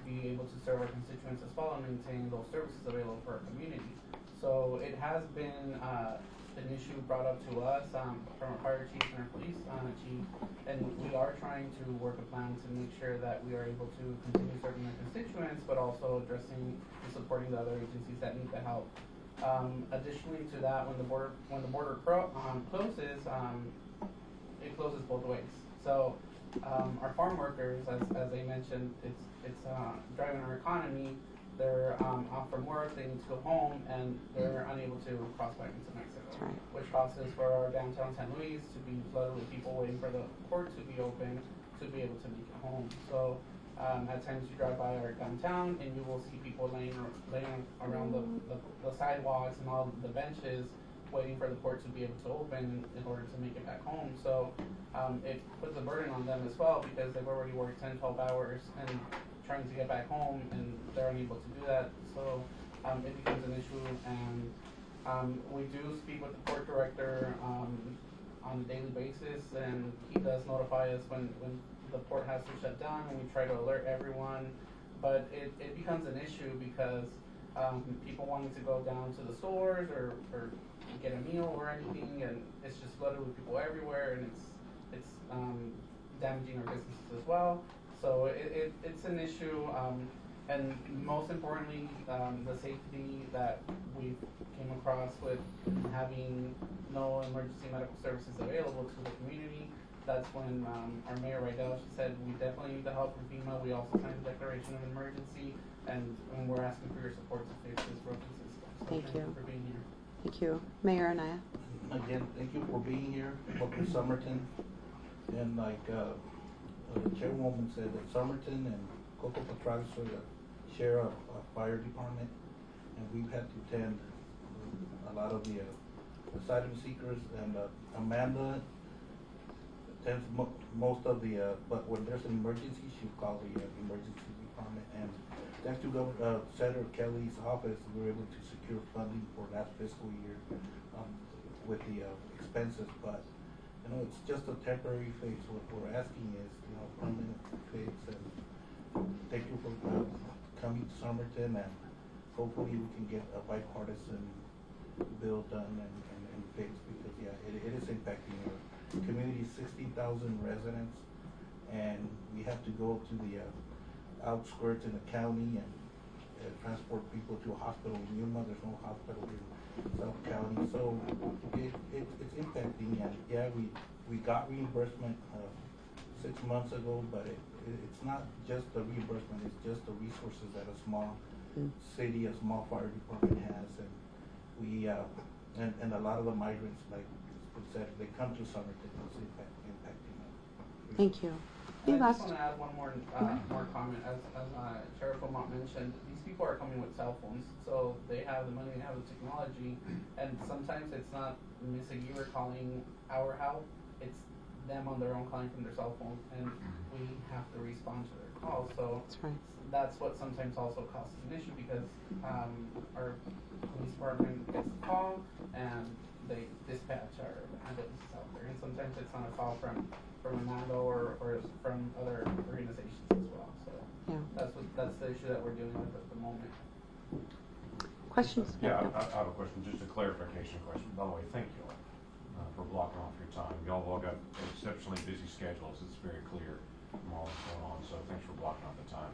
be able to serve our constituents as well and maintain those services available for our community. So it has been an issue brought up to us from our fire chief and our police chief, and we are trying to work a plan to make sure that we are able to continue serving our constituents, but also addressing and supporting the other agencies that need the help. Additionally to that, when the border closes, it closes both ways. So our farm workers, as they mentioned, it's driving our economy, they're off from work, they need to go home, and they're unable to cross back into Mexico. Right. Which causes for our downtown San Luis to be flooded with people waiting for the port to be open to be able to make it home. So at times you drive by our downtown and you will see people laying around the sidewalks and all the benches waiting for the port to be able to open in order to make it back home. So it puts a burden on them as well because they've already worked 10, 12 hours and trying to get back home and they're unable to do that. So it becomes an issue, and we do speak with the port director on a daily basis, and he does notify us when the port has to shut down, and we try to alert everyone. But it becomes an issue because people wanting to go down to the stores or get a meal or anything, and it's just flooded with people everywhere, and it's damaging our businesses as well. So it's an issue, and most importantly, the safety that we came across with having no emergency medical services available to the community. That's when our mayor Rydell, she said we definitely need the help from FEMA. We also signed a declaration of emergency, and we're asking for your support to fix this broken system. So Thank you for being here. Thank you. Mayor Anaya. Again, thank you for being here. Welcome to Somerton. And like the chairwoman said, that Somerton and Coco Patragas share a fire department, and we've had to attend a lot of the asylum seekers, and Amanda attends most of the, but when there's an emergency, she calls the emergency department, and thanks to Senator Kelly's office, we were able to secure funding for last fiscal year with the expenses, but you know, it's just a temporary fix. What we're asking is, you know, permanent fix, and thank you for coming to Somerton, and hopefully we can get a bipartisan bill done and fixed, because yeah, it is impacting our community, 60,000 residents, and we have to go to the outskirts in the county and transport people to a hospital in Yuma. There's no hospital in South County, so it's impacting. And yeah, we got reimbursement 6 months ago, but it's not just the reimbursement, it's just the resources that a small city, a small fire department has, and we and a lot of the migrants, like said, they come to Somerton, it's impacting them. Thank you. I just want to add one more comment. As Sheriff Lamont mentioned, these people are coming with cell phones, so they have the money, they have the technology, and sometimes it's not Miss Aguirre calling our help, it's them on their own calling from their cell phone, and we have to respond to their calls. So that's what sometimes also causes an issue, because our police department gets the call and they dispatch our ambulances out there, and sometimes it's not a call from Armando or from other organizations as well. So that's the issue that we're dealing with at the moment. Questions? Yeah, I have a question, just a clarification question. By the way, thank you for blocking off your time. Y'all all got exceptionally busy schedules. It's very clear from all that's going on, so thanks for blocking off the time.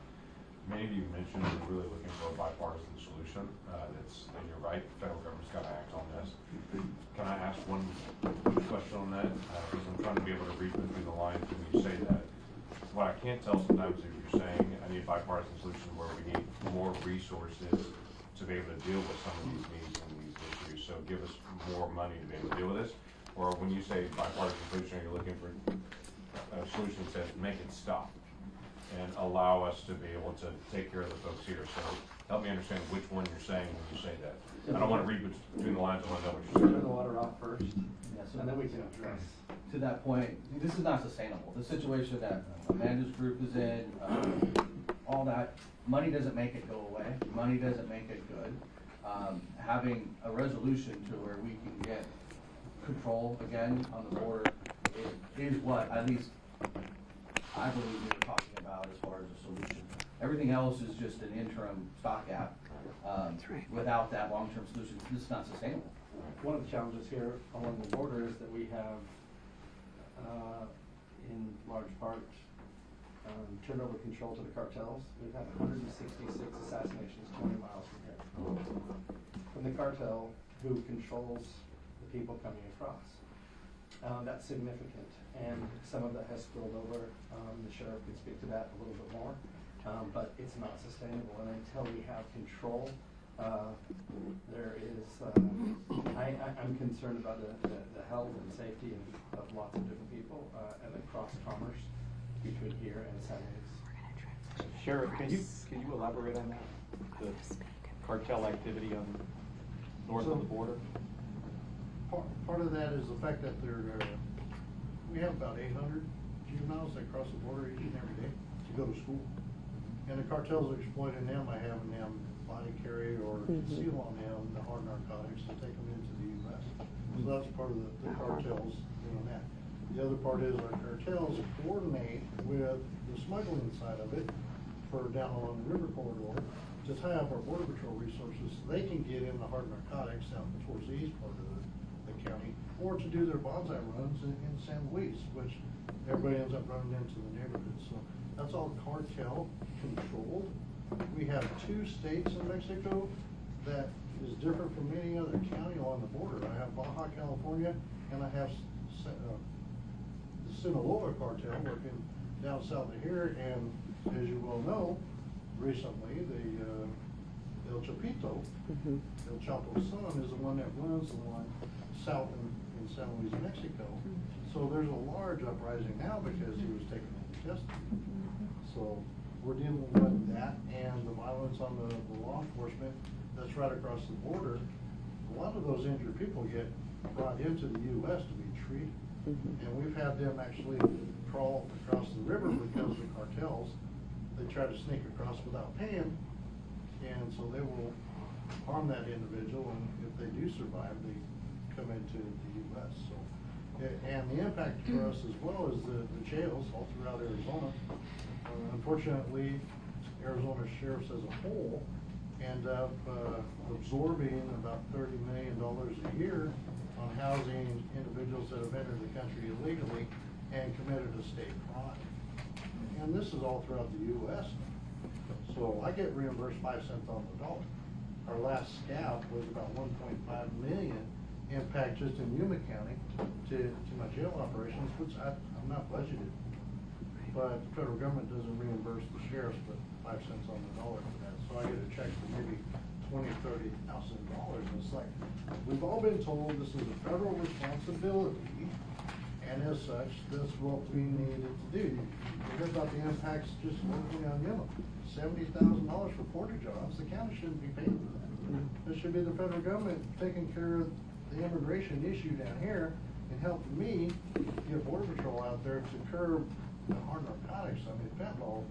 Many of you mentioned we're really looking for a bipartisan solution. And you're right, the federal government's got to act on this. Can I ask one quick question on that? Because I'm trying to be able to read between the lines when you say that. What I can't tell sometimes is you're saying I need a bipartisan solution where we need more resources to be able to deal with some of these needs and these issues. So give us more money to be able to deal with this. Or when you say bipartisan solution, you're looking for a solution that says make it stop and allow us to be able to take care of the folks here. So help me understand which one you're saying when you say that. I don't want to read between the lines, I want to know what you're saying. Turn the water off first, and then we can address. To that point, this is not sustainable. The situation that Amanda's group is in, all that, money doesn't make it go away. Money doesn't make it good. Having a resolution to where we can get control again on the border is what, at least, I believe we were talking about as far as a solution. Everything else is just an interim stopgap. Without that long-term solution, this is not sustainable. One of the challenges here along the border is that we have, in large part, turned over control to the cartels. We've had 166 assassinations 20 miles from here, from the cartel who controls the people coming across. That's significant, and some of that has spilled over. The sheriff could speak to that a little bit more. but it's not sustainable. And until we have control, there is, I'm concerned about the health and safety of lots of different people and the cross commerce between here and San Luis. Sheriff, can you elaborate on that? The cartel activity on north of the border? Part of that is the fact that we have about 800 juveniles that cross the border each and every day to go to school. And the cartels are exploiting them by having them body carry or conceal on them the hard narcotics to take them into the U.S. So that's part of the cartels doing that. The other part is our cartels coordinate with the smuggling side of it for down along the river corridor to tie up our border patrol resources so they can get in the hard narcotics down towards the east part of the county, or to do their bonsai runs in San Luis, which everybody ends up running into the neighborhood. So that's all cartel controlled. We have 2 states in Mexico that is different from any other county along the border. I have Baja California, and I have the Sinaloa cartel working down south of here, and as you well know, recently the El Chapito, El Chapo's son, is the one that runs the one south in San Luis, Mexico. So there's a large uprising now because he was taken into custody. So we're dealing with that and the violence on the law enforcement that's right across the border. A lot of those injured people get brought into the U.S. to be treated. And we've had them actually crawl across the river because the cartels, they try to sneak across without paying, and so they will harm that individual, and if they do survive, they come into the U.S. So, and the impact for us as well is the jails all throughout Arizona. Unfortunately, Arizona sheriffs as a whole end up absorbing about $30 million a year on housing individuals that have entered the country illegally and committed a state crime. And this is all throughout the U.S. So I get reimbursed 5 cents on the dollar. Our last scout was about 1.5 million impact just in Yuma County to my jail operations, which I'm not budgeted. But the federal government doesn't reimburse the sheriffs but 5 cents on the dollar for that. So I get a check for maybe $20,000, $30,000. And it's like, we've all been told this is a federal responsibility, and as such, that's what we needed to do. You hear about the impacts just locally on Yuma. $70,000 for porter jobs. The county shouldn't be paying for that. It should be the federal government taking care of the immigration issue down here and helping me get Border Patrol out there to curb the hard narcotics. I mean, fentanyl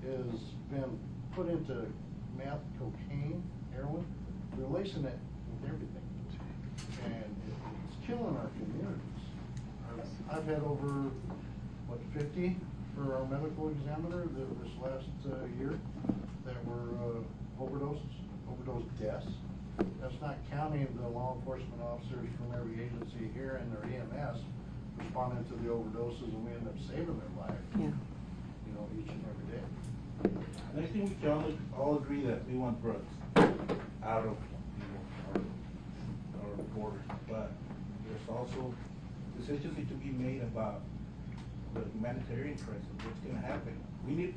has been put into meth, cocaine, heroin. They're lacing it with everything. And it's killing our communities. I've had over, 50 for our medical examiner this last year that were overdose deaths. That's not counting the law enforcement officers from every agency here and their EMS responding to the overdoses, and we end up saving their life. Each and every day. And I think we can all agree that we want drugs out of our borders, but there's also decisions need to be made about the humanitarian crisis. What's going to happen? We need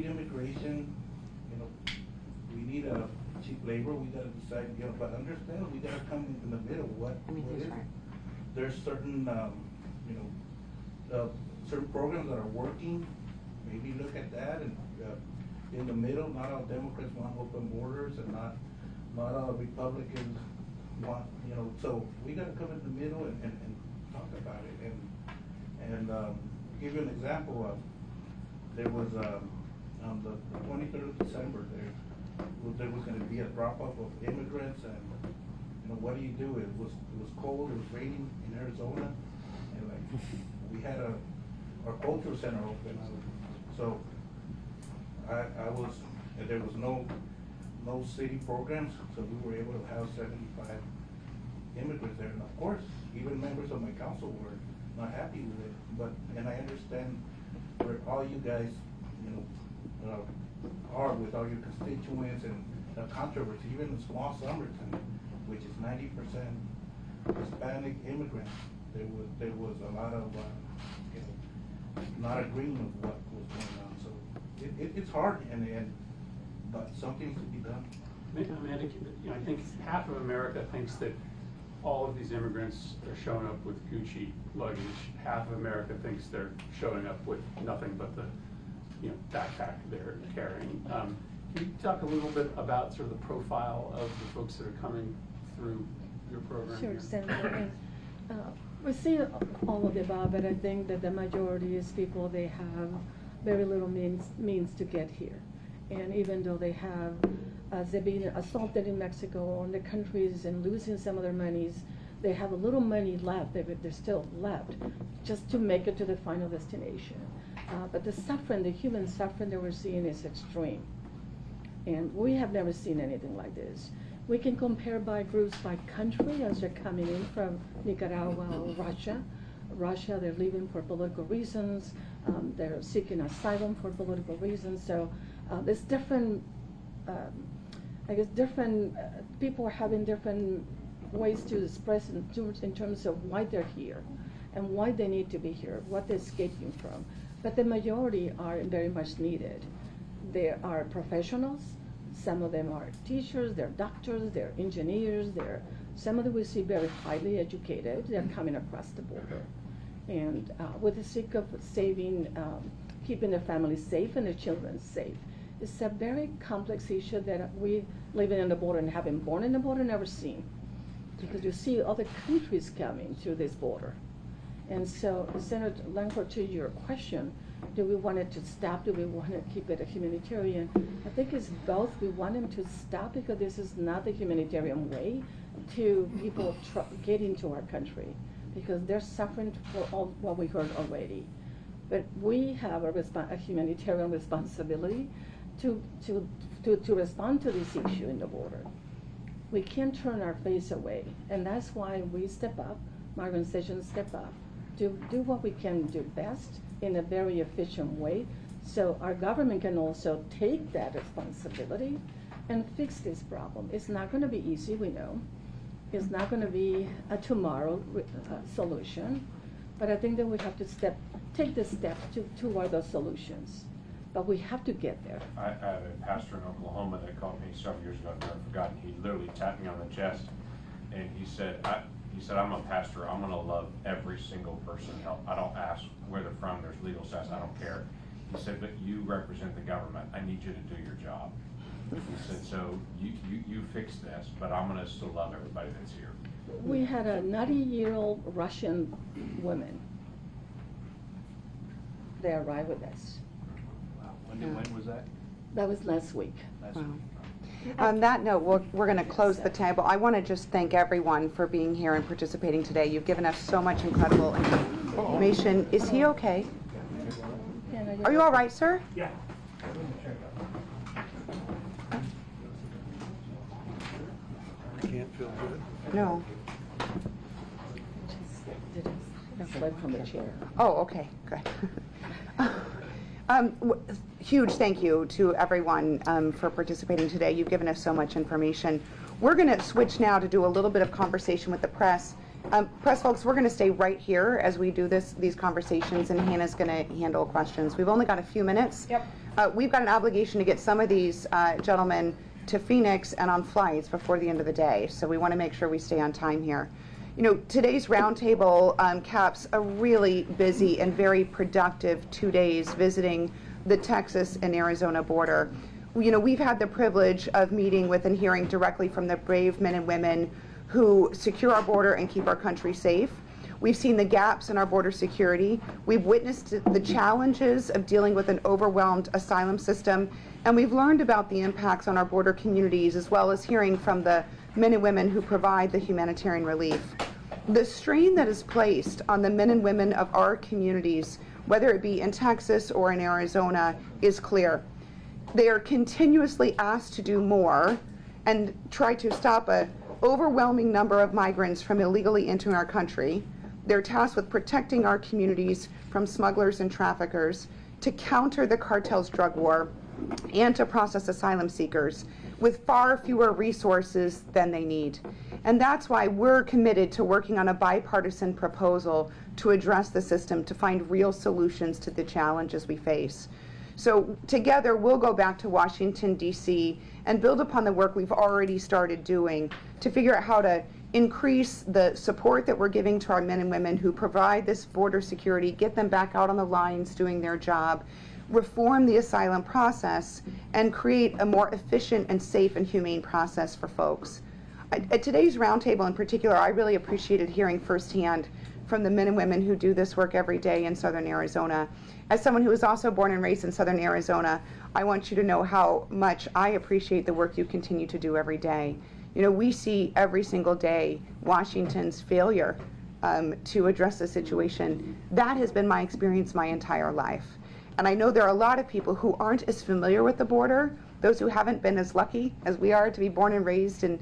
immigration. We need a cheap labor. We got to decide. But understand, we got to come in the middle. What is it? There's certain certain programs that are working. Maybe look at that, and in the middle, not all Democrats want open borders, and not all Republicans want, so we gotta come in the middle and talk about it, and give you an example of, there was, on the 23rd of December, there was gonna be a drop-off of immigrants, and what do? It was cold, it was raining in Arizona, and we had our cultural center open, so there was no city programs, so we were able to house 75 immigrants there, and of course, even members of my council were not happy with it, and I understand where all you guys, are with all your constituents and the controversy, even in small Somerton, which is 90% Hispanic immigrants, there was a lot of, not agreeing with what was going on. So it's hard, but something needs to be done. I think half of America thinks that all of these immigrants are showing up with Gucci luggage. Half of America thinks they're showing up with nothing but the backpack they're carrying. Can you talk a little bit about sort of the profile of the folks that are coming through your program? Sure, here? Senator. We see all of the above, but I think that the majority is people, they have very little means to get here. And even though they have, they've been assaulted in Mexico or in the countries and losing some of their monies, they have a little money left, they're still left, just to make it to the final destination. But the suffering, the human suffering that we're seeing is extreme. And we have never seen anything like this. We can compare by groups by country as they're coming in from Nicaragua or Russia. Russia, they're leaving for political reasons. They're seeking asylum for political reasons. So there's different, people are having different ways to express in terms of why they're here and why they need to be here, what they're escaping from. But the majority are very much needed. They are professionals. Some of them are teachers, they're doctors, they're engineers, some of them we see very highly educated. They're coming across the border. And with the sake of saving, keeping their families safe and their children safe. It's a very complex issue that we living in the border and having born in the border never seen. Because you see other countries coming to this border. And so, Senator Langford, to your question, do we want it to stop? Do we want to keep it a humanitarian? I think it's both. We want them to stop because this is not the humanitarian way to people get into our country because they're suffering for all what we heard already. But we have a humanitarian responsibility to respond to this issue in the border. We can't turn our face away, and that's why we step up, my organization step up, to do what we can do best in a very efficient way, so our government can also take that responsibility and fix this problem. It's not going to be easy, we know. It's not going to be a tomorrow solution, but I think that we have to take the steps toward those solutions. But we have to get there. I had a pastor in Oklahoma that called me several years ago, I've never forgotten. He literally tapped me on the chest and he said, I'm a pastor, I'm gonna love every single person. I don't ask where they're from, there's legal status, I don't care. He said, but you represent the government, I need you to do your job. He said, so you fix this, but I'm gonna still love everybody that's here. We had a 90-year-old Russian woman. They arrived with us. Wow. When was that? That was last week. Last week. On that note, we're going to close the table. I want to just thank everyone for being here and participating today. You've given us so much incredible information. Is he okay? Are you all right, sir? Yeah. I can't feel good. No. Slid from the chair. Oh, okay, good. Huge thank you to everyone for participating today. You've given us so much information. We're going to switch now to do a little bit of conversation with the press. Press folks, we're going to stay right here as we do these conversations, and Hannah's going to handle questions. We've only got a few minutes. Yep. We've got an obligation to get some of these gentlemen to Phoenix and on flights before the end of the day, so we want to make sure we stay on time here. You know, today's roundtable caps a really busy and very productive 2 days visiting the Texas and Arizona border. You know, we've had the privilege of meeting with and hearing directly from the brave men and women who secure our border and keep our country safe. We've seen the gaps in our border security. We've witnessed the challenges of dealing with an overwhelmed asylum system, and we've learned about the impacts on our border communities, as well as hearing from the men and women who provide the humanitarian relief. The strain that is placed on the men and women of our communities, whether it be in Texas or in Arizona, is clear. They are continuously asked to do more and try to stop an overwhelming number of migrants from illegally entering our country. They're tasked with protecting our communities from smugglers and traffickers, to counter the cartel's drug war, and to process asylum seekers with far fewer resources than they need. And that's why we're committed to working on a bipartisan proposal to address the system, to find real solutions to the challenges we face. So together, we'll go back to Washington, D.C., and build upon the work we've already started doing to figure out how to increase the support that we're giving to our men and women who provide this border security, get them back out on the lines doing their job, reform the asylum process, and create a more efficient and safe and humane process for folks. At today's roundtable in particular, I really appreciated hearing firsthand from the men and women who do this work every day in Southern Arizona. As someone who was also born and raised in Southern Arizona, I want you to know how much I appreciate the work you continue to do every day. You know, we see every single day Washington's failure to address the situation. That has been my experience my entire life. And I know there are a lot of people who aren't as familiar with the border, those who haven't been as lucky as we are to be born and raised in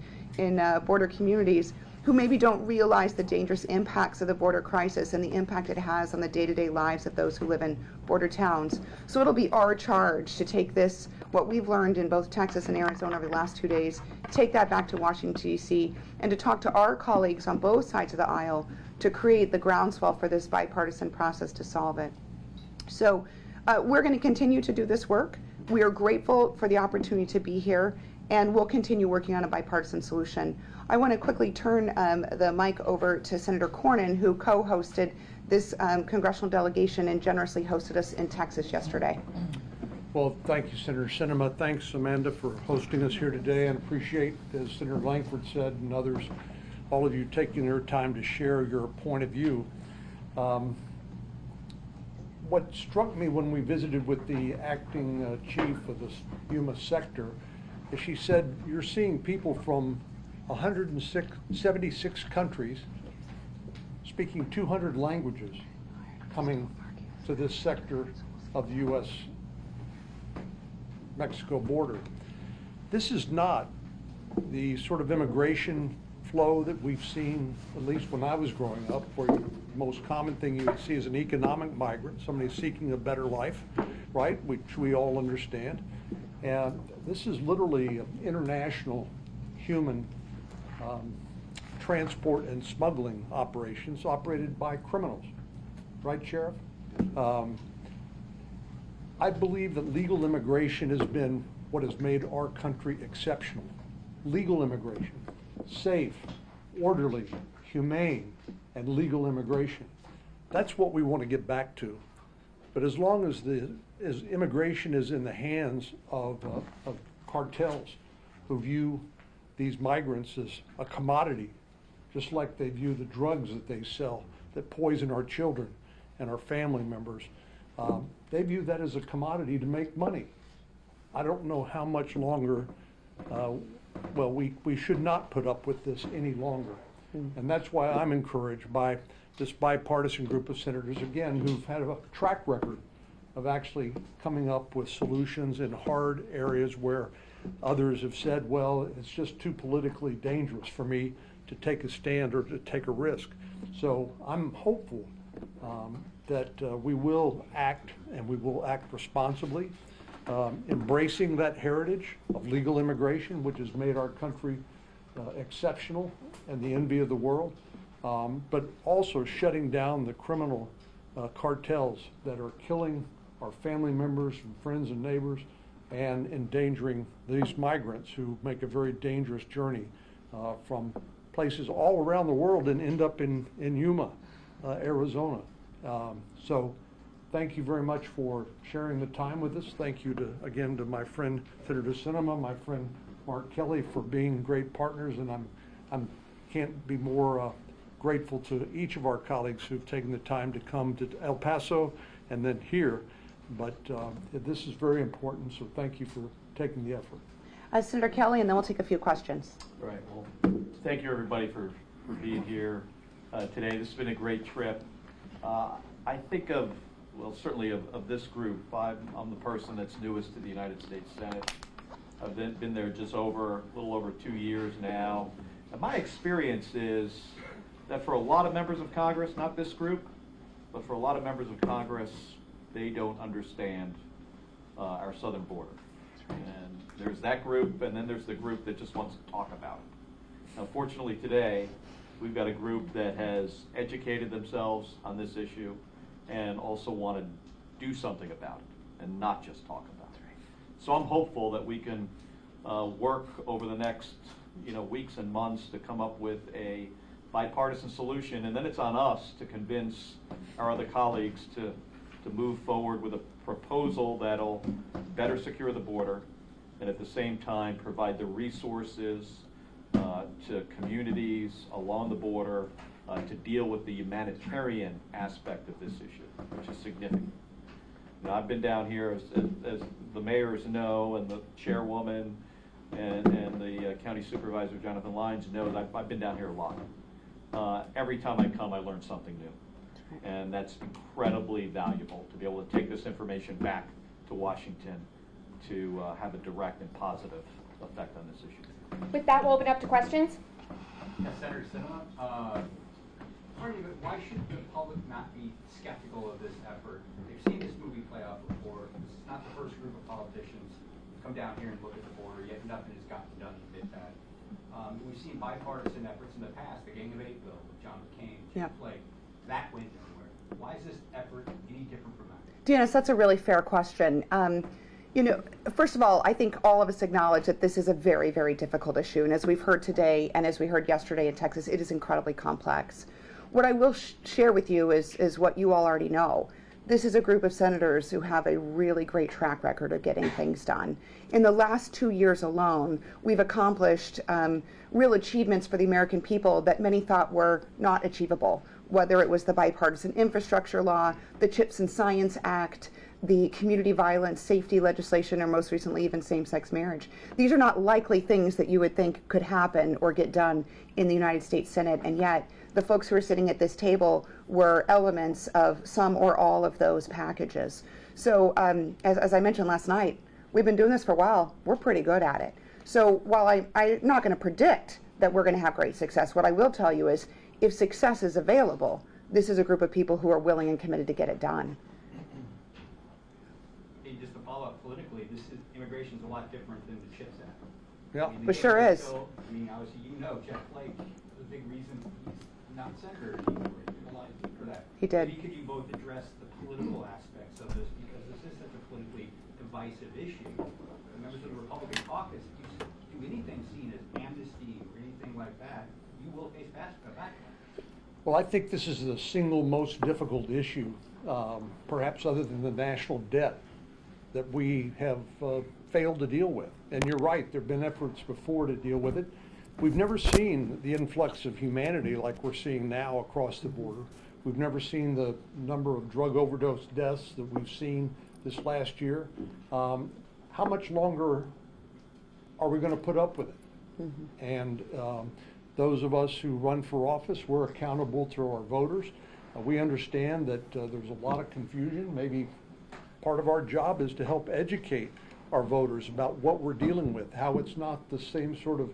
border communities, who maybe don't realize the dangerous impacts of the border crisis and the impact it has on the day-to-day lives of those who live in border towns. So it'll be our charge to take this, what we've learned in both Texas and Arizona over the last 2 days, take that back to Washington, D.C., and to talk to our colleagues on both sides of the aisle to create the groundswell for this bipartisan process to solve it. So we're going to continue to do this work. We are grateful for the opportunity to be here, and we'll continue working on a bipartisan solution. I want to quickly turn the mic over to Senator Cornyn, who co-hosted this congressional delegation and generously hosted us in Texas yesterday. Well, thank you, Senator Sinema. Thanks, Amanda, for hosting us here today, and appreciate, as Senator Langford said, and others, all of you taking their time to share your point of view. What struck me when we visited with the acting chief of the Yuma sector is she said, you're seeing people from 176 countries speaking 200 languages coming to this sector of the U.S.-Mexico border. This is not the sort of immigration flow that we've seen, at least when I was growing up, where the most common thing you would see is an economic migrant, somebody seeking a better life, right, which we all understand. And this is literally international human transport and smuggling operations operated by criminals. Right, Sheriff? I believe that legal immigration has been what has made our country exceptional. Legal immigration, safe, orderly, humane, and legal immigration. That's what we want to get back to. But as long as immigration is in the hands of cartels who view these migrants as a commodity, just like they view the drugs that they sell that poison our children and our family members, they view that as a commodity to make money. I don't know how much longer, well, we should not put up with this any longer. And that's why I'm encouraged by this bipartisan group of senators, again, who've had a track record of actually coming up with solutions in hard areas where others have said, well, it's just too politically dangerous for me to take a stand or to take a risk. So I'm hopeful that we will act, and we will act responsibly, embracing that heritage of legal immigration, which has made our country exceptional and the envy of the world, but also shutting down the criminal cartels that are killing our family members and friends and neighbors and endangering these migrants who make a very dangerous journey from places all around the world and end up in Yuma, Arizona. So thank you very much for sharing the time with us. Thank you again to my friend Senator Sinema, my friend Mark Kelly, for being great partners, and I can't be more grateful to each of our colleagues who've taken the time to come to El Paso and then here. But this is very important, so thank you for taking the effort. Senator Kelly, and then we'll take a few questions. All right, well, thank you everybody for being here today. This has been a great trip. I think of, well, certainly of this group, I'm the person that's newest to the United States Senate. I've been there just a little over 2 years now. And my experience is that for a lot of members of Congress, not this group, but for a lot of members of Congress, they don't understand our southern border. And there's that group, and then there's the group that just wants to talk about it. Now, fortunately today, we've got a group that has educated themselves on this issue and also want to do something about and not just talk about it. So I'm hopeful that we can work over the next weeks and months to come up with a bipartisan solution, and then it's on us to convince our other colleagues to move forward with a proposal that'll better secure the border and at the same time provide the resources to communities along the border to deal with the humanitarian aspect of this issue, which is significant. I've been down here, as the mayors know, and the chairwoman and the county supervisor, Jonathan Lyons, knows. I've been down here a lot. Every time I come, I learn something new. And that's incredibly valuable to be able to take this information back to Washington to have a direct and positive effect on this issue. With that, we'll open up to questions. Yes, Senator Sinema. Why should the public not be skeptical of this effort? They've seen this movie play out before. This is not the first group of politicians who come down here and look at the border, yet nothing has gotten done to fit that. We've seen bipartisan efforts in the past, the Gang of Eight bill with John McCain, Jim Flake. That went nowhere. Why is this effort any different from that? Dennis, that's a really fair question. First of all, I think all of us acknowledge that this is a very, very difficult issue. And as we've heard today, and as we heard yesterday in Texas, it is incredibly complex. What I will share with you is what you all already know. This is a group of senators who have a really great track record of getting things done. In the last 2 years alone, we've accomplished real achievements for the American people that many thought were not achievable, whether it was the bipartisan infrastructure law, the CHIPS and Science Act, the community violence safety legislation, or most recently even same-sex marriage. These are not likely things that you would think could happen or get done in the United States Senate, and yet the folks who are sitting at this table were elements of some or all of those packages. So as I mentioned last night, we've been doing this for a while. We're pretty good at it. So while I'm not going to predict that we're going to have great success, what I will tell you is if success is available, this is a group of people who are willing and committed to get it done. Hey, just to follow up politically, immigration is a lot different than the CHIPS Act. Yeah, it sure is. Bill, obviously, Jeff Flake, the big reason he's not senator anymore. For that. He did. Maybe could you both address the political aspects of this, because this is such a politically divisive issue. The members of the Republican caucus, if you do anything seen as amnesty or anything like that, you will face backlash. Well, I think this is the single most difficult issue, perhaps other than the national debt, that we have failed to deal with. And you're right, there have been efforts before to deal with it. We've never seen the influx of humanity like we're seeing now across the border. We've never seen the number of drug overdose deaths that we've seen this last year. How much longer are we going to put up with it? Mm-hmm. And those of us who run for office, we're accountable to our voters. We understand that there's a lot of confusion. Maybe part of our job is to help educate our voters about what we're dealing with, how it's not the same sort of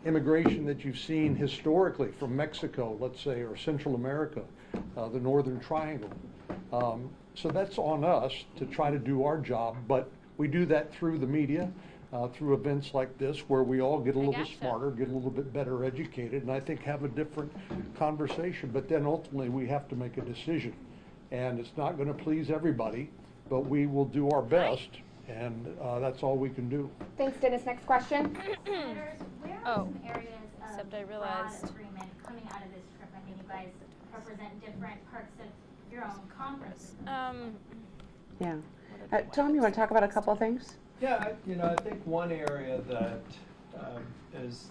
immigration that you've seen historically from Mexico, let's say, or Central America, the Northern Triangle. So that's on us to try to do our job, but we do that through the media, through events like this, where we all get a little bit smarter, get a little bit better educated, and I think have a different conversation. But then ultimately we have to make a decision, and it's not going to please everybody, but we will do our best, and that's all we can do. Thanks, Dennis. Next question. Senators, where are some areas of except I realized broad agreement coming out of this trip? I think you guys represent different parts of your own conference. Yeah. Tom, you want to talk about a couple of things? Yeah, I think one area that is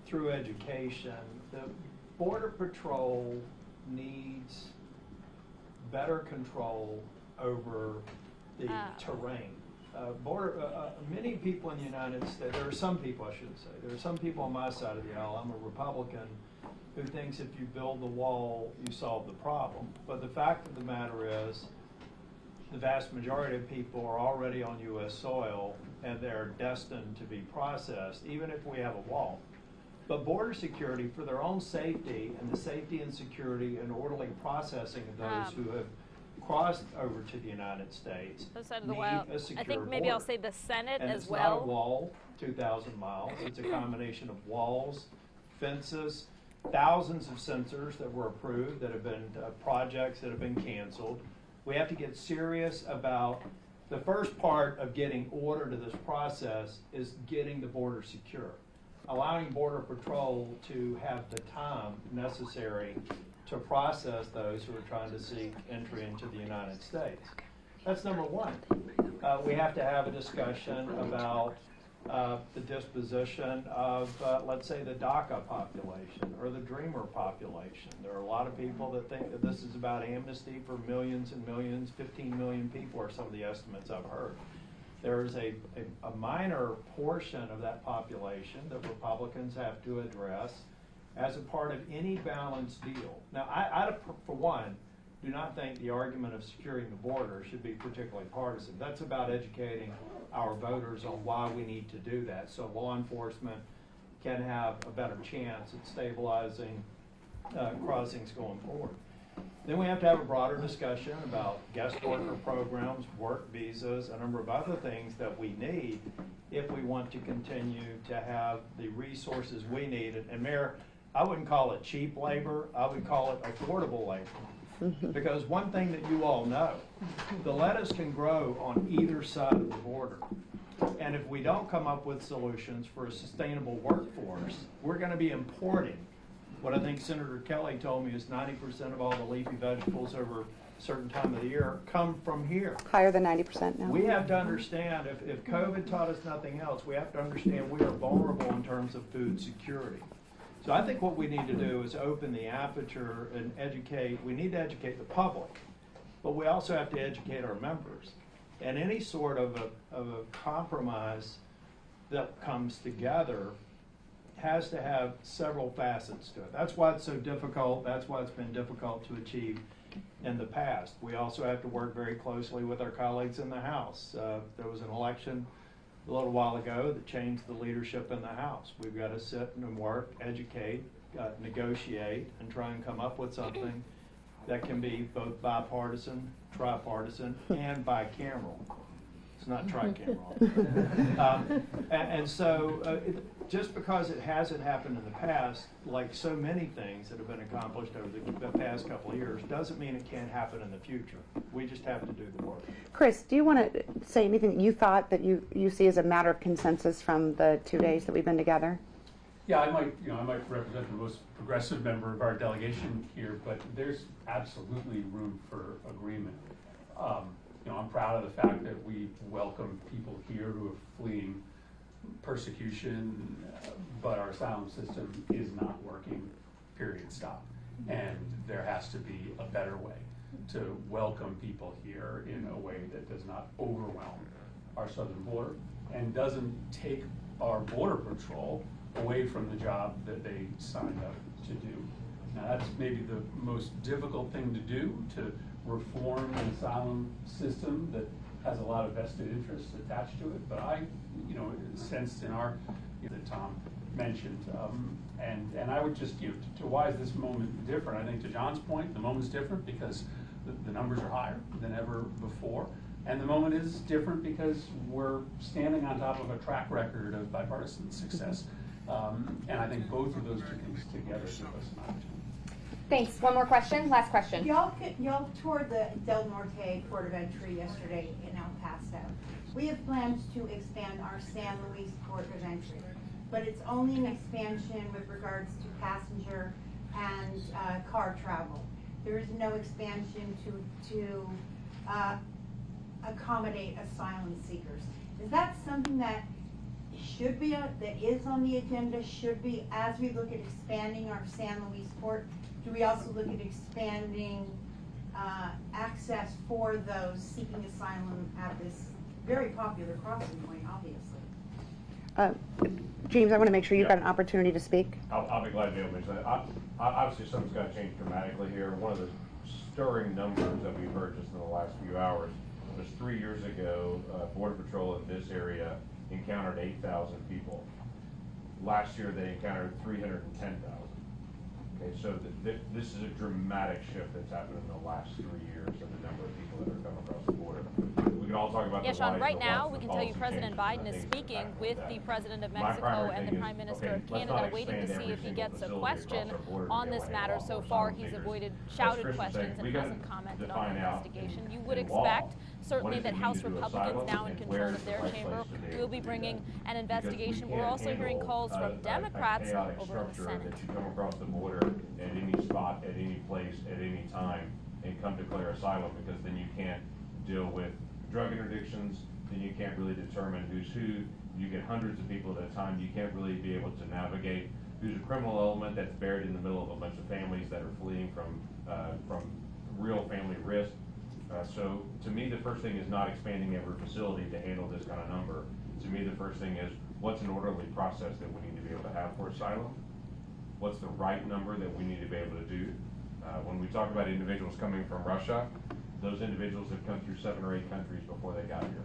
through education, the Border Patrol needs better control over the terrain. Many people in the United States, there are some people, I should say, there are some people on my side of the aisle, I'm a Republican, who thinks if you build the wall, you solve the problem. But the fact of the matter is, the vast majority of people are already on U.S. soil, and they're destined to be processed, even if we have a wall. But border security, for their own safety and the safety and security and orderly processing of those who have crossed over to the United States, need a secure I think maybe border. I'll say the Senate And as it's well. not a wall, 2,000 miles. It's a combination of walls, fences, thousands of sensors that were approved that have been projects that have been canceled. We have to get serious about the first part of getting order to this process is getting the border secure, allowing Border Patrol to have the time necessary to process those who are trying to seek entry into the United States. That's number one. We have to have a discussion about the disposition of, let's say, the DACA population or the Dreamer population. There are a lot of people that think that this is about amnesty for millions and millions, 15 million people are some of the estimates I've heard. There is a minor portion of that population that Republicans have to address as a part of any balanced deal. Now, I for one, do not think the argument of securing the border should be particularly partisan. That's about educating our voters on why we need to do that, so law enforcement can have a better chance at stabilizing crossings going forward. Then we have to have a broader discussion about guest worker programs, work visas, a number of other things that we need if we want to continue to have the resources we need. And Mayor, I wouldn't call it cheap labor, I would call it affordable labor. Because one thing that you all know, the lettuce can grow on either side of the border. And if we don't come up with solutions for a sustainable workforce, we're going to be importing. What I think Senator Kelly told me is 90% of all the leafy vegetables over a certain time of the year come from here. Higher than 90% now. We have to understand, if COVID taught us nothing else, we have to understand we are vulnerable in terms of food security. So I think what we need to do is open the aperture and educate. We need to educate the public, but we also have to educate our members. And any sort of a compromise that comes together has to have several facets to it. That's why it's so difficult. That's why it's been difficult to achieve in the past. We also have to work very closely with our colleagues in the House. There was an election a little while ago that changed the leadership in the House. We've got to sit and work, educate, negotiate, and try and come up with something that can be both bipartisan, tripartisan, and bicameral. It's not tricameral. And so just because it hasn't happened in the past, like so many things that have been accomplished over the past couple of years, doesn't mean it can't happen in the future. We just have to do the work. Chris, do you want to say anything that you thought that you see as a matter of consensus from the 2 days that we've been together? Yeah, I might represent the most progressive member of our delegation here, but there's absolutely room for agreement. I'm proud of the fact that we welcome people here who are fleeing persecution, but our asylum system is not working, period, stop. And there has to be a better way to welcome people here in a way that does not overwhelm our southern border and doesn't take our border patrol away from the job that they signed up to do. Now that's maybe the most difficult thing to do, to reform an asylum system that has a lot of vested interests attached to it, but I, sensed in our, that Tom mentioned, and I would just, to why is this moment different? I think to John's point, the moment's different because the numbers are higher than ever before, and the moment is different because we're standing on top of a track record of bipartisan success, and I think both of those two things together give us an opportunity. Thanks. One more question. Last question. Y'all toured the Del Norte Port of Entry yesterday in El Paso. We have plans to expand our San Luis Port of Entry, but it's only an expansion with regards to passenger and car travel. There is no expansion to accommodate asylum seekers. Is that something that should be that is on the agenda? Should be, as we look at expanding our San Luis Port, do we also look at expanding access for those seeking asylum at this very popular crossing point, obviously? James, I want to make sure you've got an opportunity to speak. I'll be glad to be able to mention that. Obviously, something's got to change dramatically here. One of the stirring numbers that we've heard just in the last few hours was 3 years ago, Border Patrol in this area encountered 8,000 people. Last year, they encountered 310,000. Okay, so this is a dramatic shift that's happened in the last 3 years in the number of people that are coming across the border. We can all talk about Yeah, the Sean, whys right and the now, whats, we the can tell you policy President changes, Biden and the is things speaking that with impact the that. President of My Mexico primary and the thing Prime is, Minister okay, of let's Canada, not waiting to expand see every if he single gets a facility question across our border on to this get matter. law So enforcement far, meters. he's avoided As shouted Chris was saying, questions and we gotta hasn't commented on define the out investigation. in- You would in law, expect what certainly does that it mean House to do Republicans asylum now in and control where's of the their right chamber place to be able will to be do bringing that? an Because we investigation. We're can't also hearing handle calls from a Democrats chaotic over in the structure Senate. that you come across the border at any spot, at any place, at any time, and come declare asylum, because then you can't deal with drug interdictions, then you can't really determine who's who. You get hundreds of people at a time. You can't really be able to navigate who's a criminal element that's buried in the middle of a bunch of families that are fleeing from real family risk. So to me, the first thing is not expanding every facility to handle this kind of number. To me, the first thing is, what's an orderly process that we need to be able to have for asylum? What's the right number that we need to be able to do? When we talk about individuals coming from Russia, those individuals have come through 7 or 8 countries before they got here.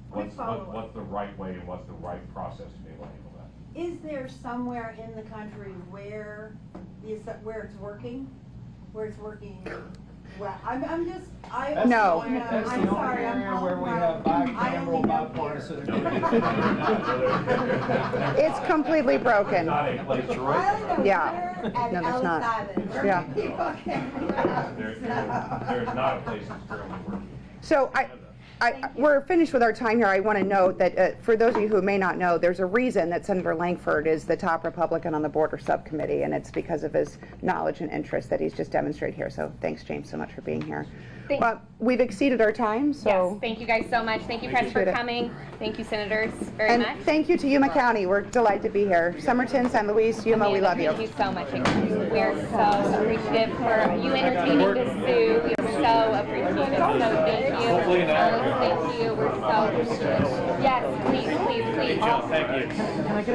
What's the right way and what's the right process to be able to handle that? Is there somewhere in the country where it's working? Where it's working? Well, I'm just, No. That's the only area where we have bicameral bipartisan. It's completely broken. Not a place to I know, Yeah. here at No, there's Ellis not. Island, where Yeah. people can. There's not a place that's currently working. So we're finished with our time here. I want to note that for those of you who may not know, there's a reason that Senator Langford is the top Republican on the border subcommittee, and it's because of his knowledge and interest that he's just demonstrated here. So thanks, James, so much for being here. We've exceeded our time, so. Yes, thank you guys so much. Thank you, Press, for Appreciate it. coming. Thank you, Senators, very much. And thank you to Yuma County. We're delighted to be here. Somerton, San Luis, Yuma, we love you. Thank you so much. We are so appreciative for you entertaining this Sue. We are so appreciative. So thank you. Hopefully not. Thank you. We're so appreciative. Yes, please, please, please. Thank you.